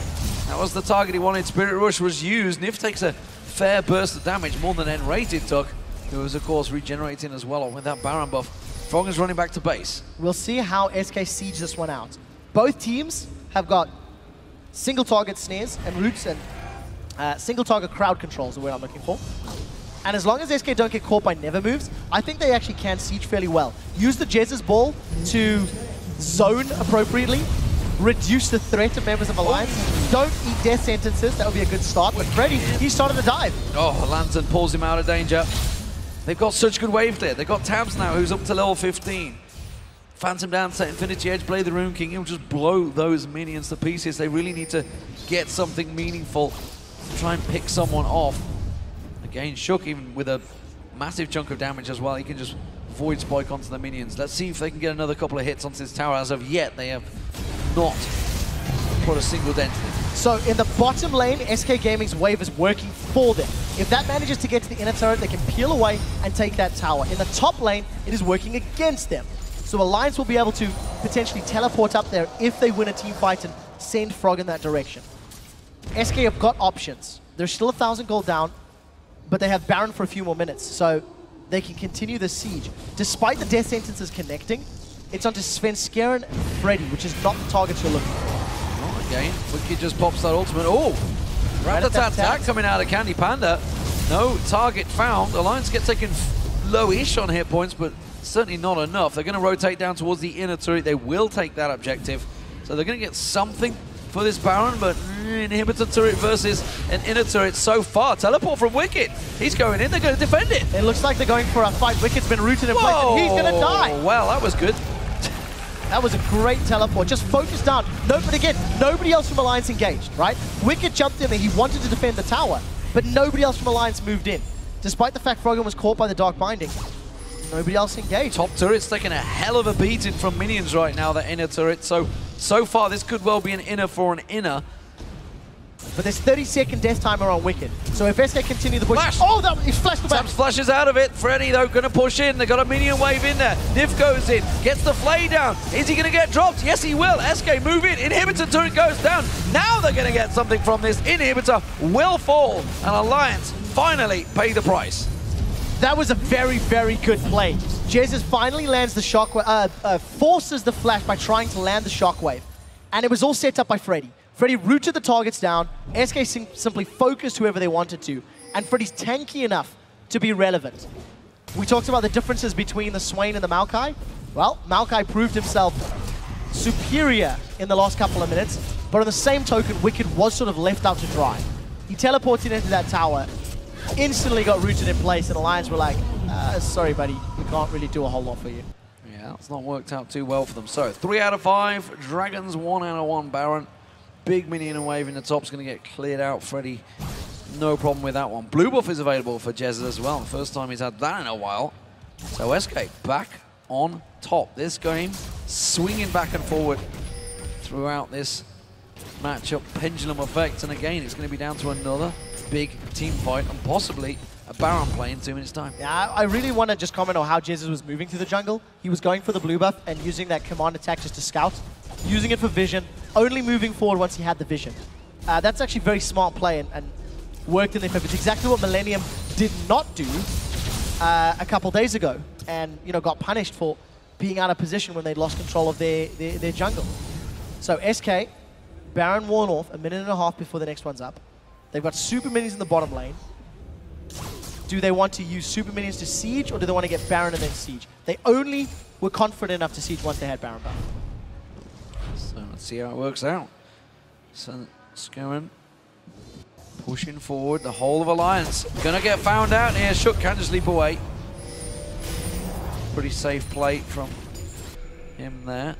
That was the target he wanted. Spirit Rush was used. Nif takes a fair burst of damage, more than N-Rated took, who was of course regenerating as well with that Baron buff. Froggen's running back to base. We'll see how SK siege this one out. Both teams have got single target snares and roots and single target crowd controls are what I'm looking for. And as long as SK don't get caught by never moves, I think they actually can siege fairly well. Use the Jez's ball to zone appropriately, reduce the threat of members of Alliance. Don't eat death sentences, that would be a good start. But Freddy, he started the dive. Oh, Lantern pulls him out of danger. They've got such good wave there. They've got Tabs now, who's up to level 15. Phantom Dancer, Infinity Edge, play the Rune King. He'll just blow those minions to pieces. They really need to get something meaningful to try and pick someone off. Again, Shook, even with a massive chunk of damage as well, he can just void spike onto the minions. Let's see if they can get another couple of hits onto this tower. As of yet, they have not put a single dent in it. So in the bottom lane, SK Gaming's wave is working for them. If that manages to get to the inner turret, they can peel away and take that tower. In the top lane, it is working against them. So Alliance will be able to potentially teleport up there if they win a team fight and send Frog in that direction. SK have got options. They're still 1,000 gold down, but they have Baron for a few more minutes, so they can continue the siege. Despite the death sentences connecting, it's onto Svenskeren and Freddy, which is not the targets you're looking for. Not again. Wicked just pops that ultimate. Oh! Rat-a-tat-tat coming out of Candy Panda. No target found. Alliance get taken low-ish on hit points, but certainly not enough. They're going to rotate down towards the inner turret. They will take that objective. So they're going to get something for this Baron, but inhibitor turret versus an inner turret so far. Teleport from Wicked. He's going in. They're going to defend it. It looks like they're going for a fight. Wicked's been rooted in place, and he's going to die. Well, that was good. That was a great teleport. Just focus down. No, but again, nobody else from Alliance engaged, right? Wicked jumped in there. He wanted to defend the tower, but nobody else from Alliance moved in. Despite the fact Froggen was caught by the Dark Binding, nobody else engaged. Top turret's taking a hell of a beating from minions right now, the inner turret. So far, this could well be an inner for an inner. But there's 30-second death timer on Wicked. So if SK continue the push... Flash! Oh, he flashed the back. Tabs flashes out of it. Freddy, though, going to push in. They've got a minion wave in there. Nif goes in, gets the flay down. Is he going to get dropped? Yes, he will. SK move in. Inhibitor turret goes down. Now they're going to get something from this. Inhibitor will fall. And Alliance finally pay the price. That was a very, very good play. Jesus finally lands the shockwave, forces the flash by trying to land the shockwave. And it was all set up by Freddy. Freddy rooted the targets down. SK simply focused whoever they wanted to. And Freddy's tanky enough to be relevant. We talked about the differences between the Swain and the Maokai. Well, Maokai proved himself superior in the last couple of minutes. But on the same token, Wicked was sort of left out to dry. He teleported into that tower, instantly got rooted in place, and Alliance were like, sorry, buddy, we can't really do a whole lot for you. Yeah, it's not worked out too well for them. So, 3 out of 5. Dragons, 1 out of 1. Baron. Big minion and wave in the top's going to get cleared out. Freddy, no problem with that one. Blue buff is available for Jez as well. First time he's had that in a while. So SK back on top. This game swinging back and forward throughout this matchup. Pendulum effect. And again, it's going to be down to another big team fight and possibly a Baron play in 2 minutes' time. Yeah, I really want to just comment on how Jesus was moving through the jungle. He was going for the blue buff and using that command attack just to scout, using it for vision, only moving forward once he had the vision. That's actually very smart play and worked in their favor. It's exactly what Millennium did not do a couple days ago and got punished for being out of position when they'd lost control of their jungle. So SK, Baron worn off 1.5 minutes before the next one's up. They've got super minions in the bottom lane. Do they want to use super minions to siege, or do they want to get Baron and then siege? They only were confident enough to siege once they had Baron buff. So let's see how it works out. So Skaren pushing forward, the whole of Alliance. Gonna get found out here. Shook can just leap away. Pretty safe play from him there.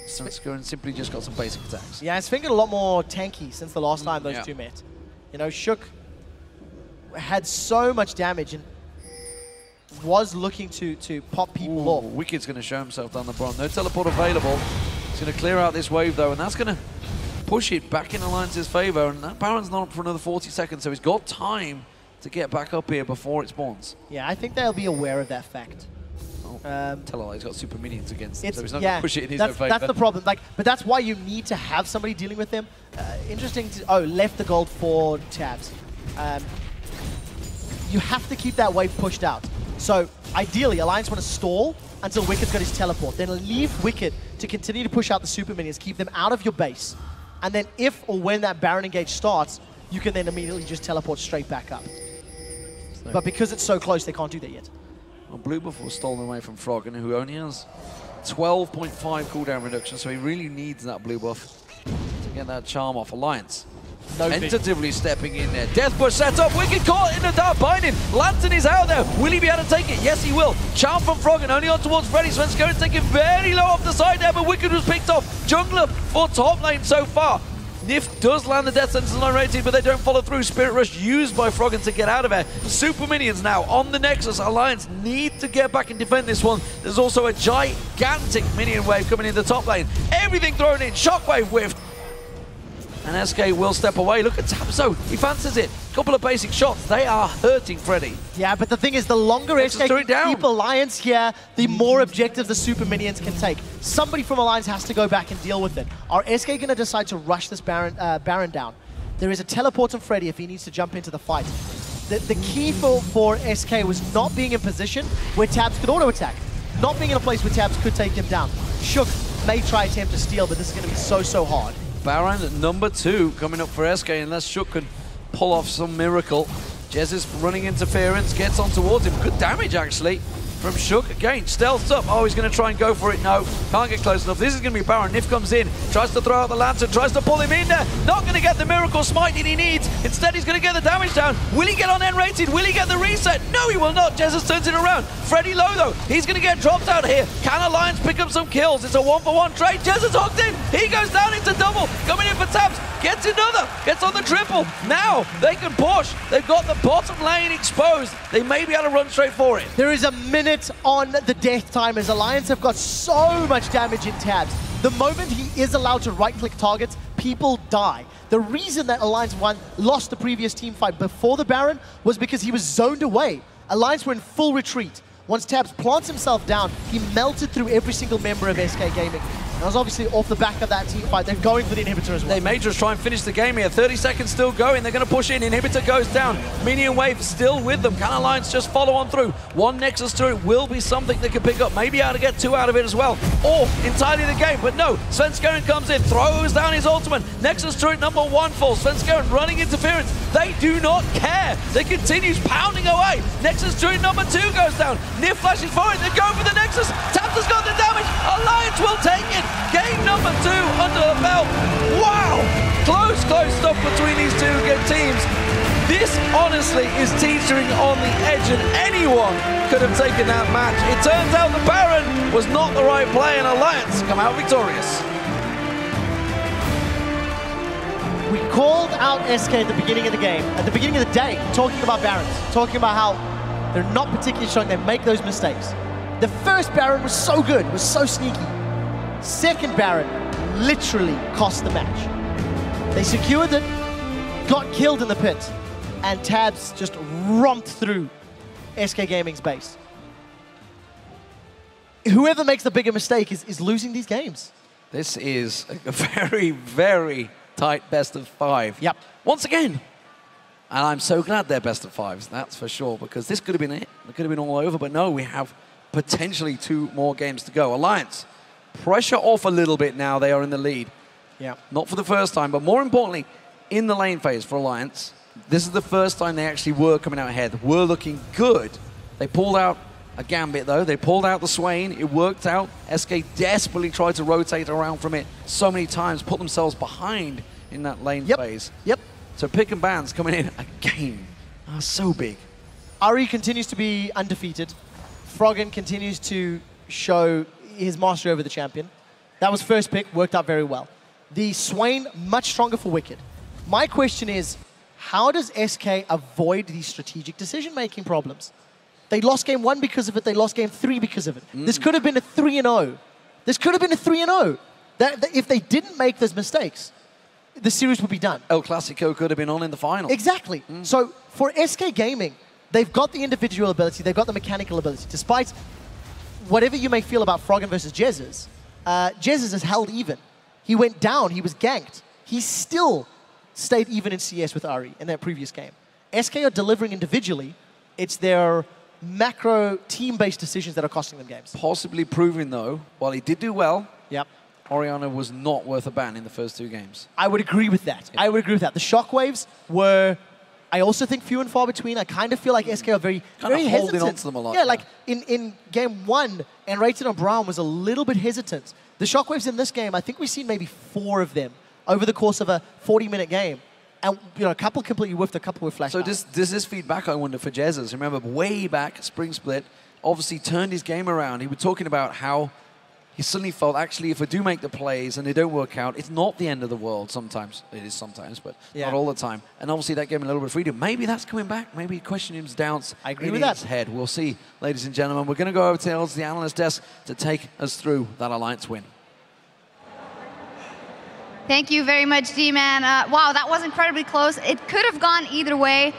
So Skaren simply just got some basic attacks. Yeah, it's fingered a lot more tanky since the last time those two met. Shook had so much damage and was looking to pop people off. Wicked's going to show himself down the bottom. No teleport available. He's going to clear out this wave though, and that's going to push it back in Alliance's favor. And that Baron's not up for another 40 seconds, so he's got time to get back up here before it spawns. Yeah, I think they'll be aware of that fact. Tell her he's got super minions against him, so he's not going to push it in his own favor. That's the problem. Like, but that's why you need to have somebody dealing with them. Interesting to... Oh, left the gold for tabs. You have to keep that wave pushed out. So, ideally, Alliance want to stall until Wicked's got his teleport. Then leave Wicked to continue to push out the super minions, keep them out of your base. And then if or when that Baron engage starts, you can then immediately just teleport straight back up. But because it's so close, they can't do that yet. Well, blue buff was stolen away from Froggen, who only has 12.5 cooldown reduction, so he really needs that blue buff to get that charm off. Alliance tentatively stepping in there. Death Push set up. Wicked caught in the dark binding. Lantern is out there. Will he be able to take it? Yes, he will. Charm from Froggen only on towards Freddy. Svenskeren taking very low off the side there, but Wicked was picked off. Jungler for top lane so far. Nif does land the death sentence on rated, but they don't follow through. Spirit Rush used by Froggen to get out of there. Super minions now on the Nexus. Alliance need to get back and defend this one. There's also a gigantic minion wave coming in the top lane. Everything thrown in. Shockwave whiffed. And SK will step away. Look at Tabzo. He fancies it. Couple of basic shots. They are hurting Freddy. Yeah, but the thing is, the longer SK can keep Alliance here, the more objectives the super minions can take. Somebody from Alliance has to go back and deal with it. Are SK going to decide to rush this Baron down? There is a teleport on Freddy if he needs to jump into the fight. The key for SK was not being in position where Tabs could auto-attack. Not being in a place where Tabs could take him down. Shook may try attempt to steal, but this is going to be so hard. Baron number 2 coming up for SK unless Shook can pull off some miracle. Jez is running interference, gets on towards him. Good damage actually from Shook. Again, stealths up. Oh, he's going to try and go for it. No, can't get close enough. This is going to be Baron. Nif comes in, tries to throw out the lantern, tries to pull him in there. Not going to get the miracle smite that he needs. Instead, he's going to get the damage down. Will he get on N-rated? Will he get the reset? No, he will not. Jesus turns it around. Freddy low though. He's going to get dropped out here. Can Alliance pick up some kills? It's a 1-for-1 trade. Jesus hooked in. He goes down into double. Coming in for Tabs. Gets another. Gets on the triple. Now they can push. They've got the bottom lane exposed. They may be able to run straight for it. There is a minute on the death time as Alliance have got so much damage in Tabs. The moment he is allowed to right-click targets, people die. The reason that Alliance lost the previous team fight before the Baron was because he was zoned away. Alliance were in full retreat. Once Tabs plants himself down, he melted through every single member of SK Gaming. That was obviously off the back of that team fight. They're going for the inhibitor as well. They may just try and finish the game here. 30 seconds still going. They're going to push in. Inhibitor goes down. Minion wave still with them. Can Alliance just follow on through? One Nexus to it will be something they can pick up. Maybe able to get 2 out of it as well. Or entirely the game. But no, Svenskeren comes in, throws down his ultimate. Nexus turret number 1 falls. Svenskeren running interference. They do not care. They continues pounding away. Nexus turret number 2 goes down. Nif flashes forward. They go for the Nexus. Tabs has got the damage. Alliance will take it. Game number 2 under the belt. Wow! Close stuff between these two good teams. This, honestly, is teetering on the edge, and anyone could have taken that match. It turns out the Baron was not the right play, and Alliance come out victorious. We called out SK at the beginning of the game, at the beginning of the day, talking about Barons, talking about how they're not particularly strong, they make those mistakes. The first Baron was so good, was so sneaky. Second Baron literally cost the match. They secured it, got killed in the pit, and Tabs just romped through SK Gaming's base. Whoever makes the bigger mistake is losing these games. This is a very, very tight best of 5. Yep. Once again. And I'm so glad they're best of 5s, that's for sure, because this could have been it. It could have been all over, but no, we have potentially 2 more games to go. Alliance, pressure off a little bit now. They are in the lead. Yeah. Not for the first time, but more importantly, in the lane phase for Alliance, this is the first time they actually were coming out ahead, were looking good. They pulled out a Gambit, though. They pulled out the Swain. It worked out. SK desperately tried to rotate around from it so many times, put themselves behind in that lane phase. Yep. So pick and bans coming in again. So big. Ari continues to be undefeated. Froggen continues to show his mastery over the champion. That was first pick, worked out very well. The Swain, much stronger for Wicked. My question is, how does SK avoid these strategic decision-making problems? They lost game 1 because of it. They lost game 3 because of it. This could have been a 3-0. This could have been a 3-0. If they didn't make those mistakes, the series would be done. El Clasico could have been on in the final. Exactly. So for SK Gaming, they've got the individual ability, they've got the mechanical ability. Despite whatever you may feel about Froggen versus Jezus, Jezus is held even. He went down, he was ganked. He still stayed even in CS with Ari in that previous game. SK are delivering individually. It's their macro team-based decisions that are costing them games. Possibly proving, though, while he did do well, Yep. Orianna was not worth a ban in the first 2 games. I would agree with that. I would agree with that. The shockwaves were, I also think, few and far between. I kind of feel like SK are very holding hesitant. on to them a lot. Yeah, like in game 1, and Rated on Brown was a little bit hesitant. The shockwaves in this game, I think we've seen maybe 4 of them over the course of a 40-minute game. And a couple completely whiffed, a couple were flashed So out. does this feedback, I wonder, for Jezus? Remember, way back, Spring Split, obviously turned his game around. He was talking about how he suddenly felt, actually, if I do make the plays and they don't work out, it's not the end of the world sometimes. It is sometimes, but not all the time. And obviously that gave him a little bit of freedom. Maybe that's coming back. Maybe questioning his doubts in his head. We'll see, ladies and gentlemen. We're going to go over to the analyst desk to take us through that Alliance win. Thank you very much, D-Man. Wow, that was incredibly close. It could have gone either way.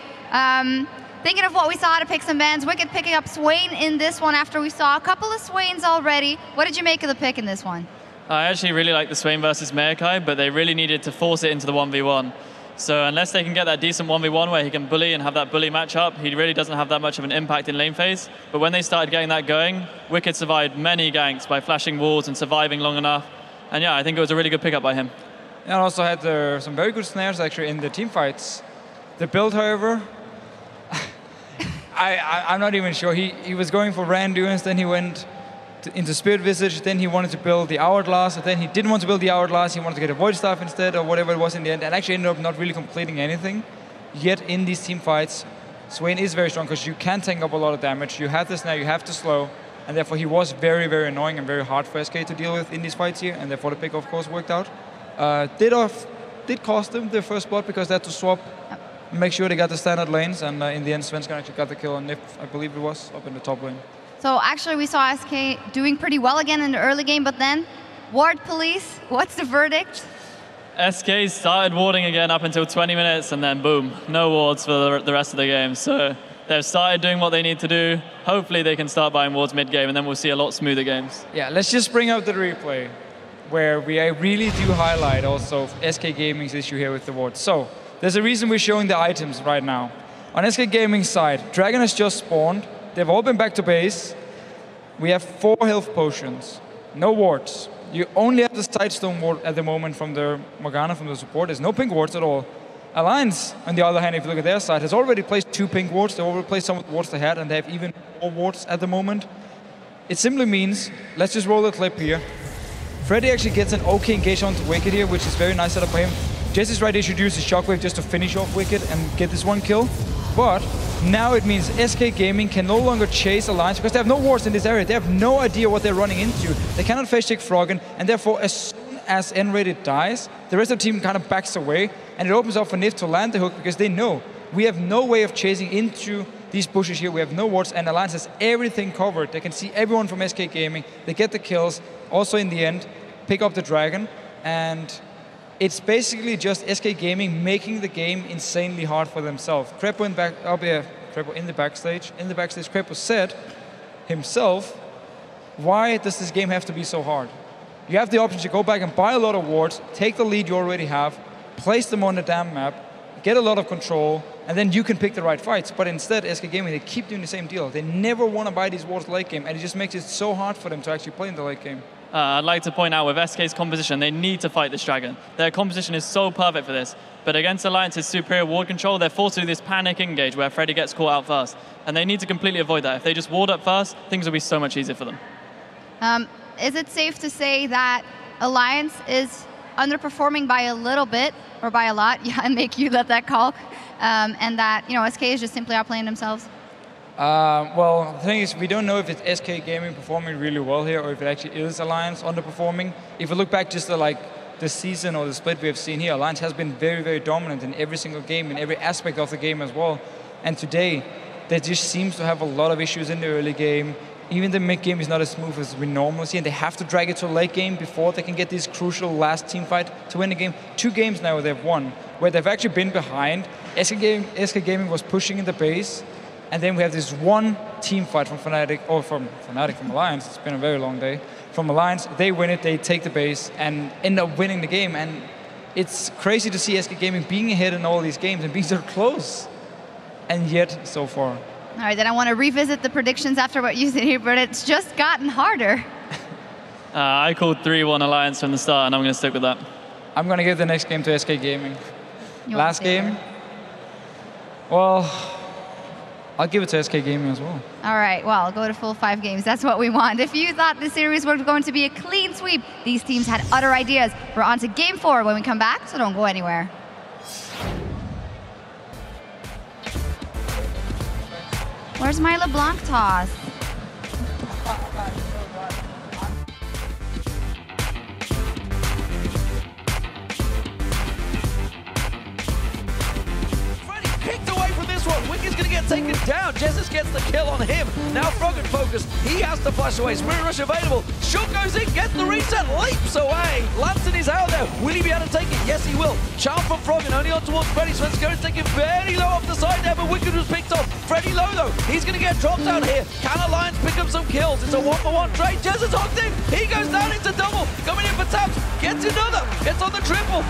Thinking of what we saw to pick some bans, Wicked picking up Swain in this one after we saw a couple of Swains already. What did you make of the pick in this one? I actually really like the Swain versus Maokai, but they really needed to force it into the 1v1. So unless they can get that decent 1v1 where he can bully and have that bully matchup, he really doesn't have that much of an impact in lane phase. But when they started getting that going, Wicked survived many ganks by flashing walls and surviving long enough. And yeah, I think it was a really good pickup by him. And also had some very good snares actually in the team fights. The build, however, I'm not even sure. He was going for Randuins, then he went into Spirit Visage, then he wanted to build the Hourglass, and then he didn't want to build the Hourglass, he wanted to get a Void Staff instead, or whatever it was in the end, and actually ended up not really completing anything. Yet in these team fights, Swain is very strong because you can tank up a lot of damage. You have the snare, you have to slow, and therefore he was very, very annoying and very hard for SK to deal with in these fights here, and therefore the pick, of course, worked out. Did cost them their first blood because they had to swap, make sure they got the standard lanes, and in the end Svensson actually got the kill on Nif, I believe it was, up in the top lane. So actually we saw SK doing pretty well again in the early game, but then Ward Police, what's the verdict? SK started warding again up until 20 minutes, and then boom, no wards for the rest of the game. So they've started doing what they need to do. Hopefully they can start buying wards mid-game, and then we'll see a lot smoother games. Yeah, let's just bring up the replay, where we really do highlight also SK Gaming's issue here with the wards. So, there's a reason we're showing the items right now. On SK Gaming's side, Dragon has just spawned. They've all been back to base. We have 4 health potions, no wards. You only have the Sidestone ward at the moment from the Morgana, from the support. There's no pink wards at all. Alliance, on the other hand, if you look at their side, has already placed 2 pink wards. They've already placed some of the wards they had, and they have even more wards at the moment. It simply means, let's just roll the clip here. Freddy actually gets an okay engage onto Wicked here, which is very nice setup by him. Jess is right to introduce his Shockwave just to finish off Wicked and get this 1 kill. But now it means SK Gaming can no longer chase Alliance because they have no wards in this area. They have no idea what they're running into. They cannot face check Froggen, and therefore as soon as N-Rated dies, the rest of the team kind of backs away, and it opens up for Nif to land the hook because they know we have no way of chasing into these bushes here. We have no wards, and Alliance has everything covered. They can see everyone from SK Gaming. They get the kills. Also in the end, pick up the Dragon, and it's basically just SK Gaming making the game insanely hard for themselves. Crepo in the backstage. In the backstage, Crepo said himself, why does this game have to be so hard? You have the option to go back and buy a lot of wards, take the lead you already have, place them on the damn map, get a lot of control, and then you can pick the right fights. But instead, SK Gaming, they keep doing the same deal. They never want to buy these wards late game, and it just makes it so hard for them to actually play in the late game. I'd like to point out with SK's composition, they need to fight this Dragon. Their composition is so perfect for this. But against Alliance's superior ward control, they're forced to do this panic engage where Freddy gets caught out first. And they need to completely avoid that. If they just ward up first, things will be so much easier for them. Is it safe to say that Alliance is underperforming by a little bit, or by a lot? Yeah, and make you let that call. And that, SK is just simply outplaying themselves? Well, the thing is, we don't know if it's SK Gaming performing really well here or if it actually is Alliance underperforming. If we look back just to the season or the split we have seen here, Alliance has been very, very dominant in every single game, in every aspect of the game as well. And today, they just seems to have a lot of issues in the early game. even the mid game is not as smooth as we normally see, and they have to drag it to a late game before they can get this crucial last team fight to win the game. 2 games now they've won, where they've actually been behind. SK Gaming was pushing in the base, and then we have this one team fight from Fnatic, from Alliance. It's been a very long day. From Alliance, they win it, they take the base, and end up winning the game. And it's crazy to see SK Gaming being ahead in all these games and being so close, and yet so far. All right, then I want to revisit the predictions after what you said here, but it's just gotten harder. I called 3-1 Alliance from the start, and I'm going to stick with that. I'm going to give the next game to SK Gaming. You Last game? Well, I'll give it to SK Gaming as well. All right, well, I'll go to full 5 games. That's what we want. If you thought this series was going to be a clean sweep, these teams had other ideas. We're on to game 4 when we come back, so don't go anywhere. Where's my LeBlanc toss? Kicked away from this one. Wicked's going to get taken down. Jesus gets the kill on him. Now Frog and Focus. He has to flash away. Spirit Rush available. Shook goes in, gets the reset, leaps away. Lanson is out there. Will he be able to take it? Yes, he will. Charm from Frog and only on towards Freddy. Sven's going to take it very low off the side there, but Wicked was picked off. Freddy low though. He's going to get dropped out here. Can Alliance pick up some kills? It's a 1-for-1 trade. Jesus hooked him. He goes down into double. Coming in for taps. Gets another. Gets on the triple.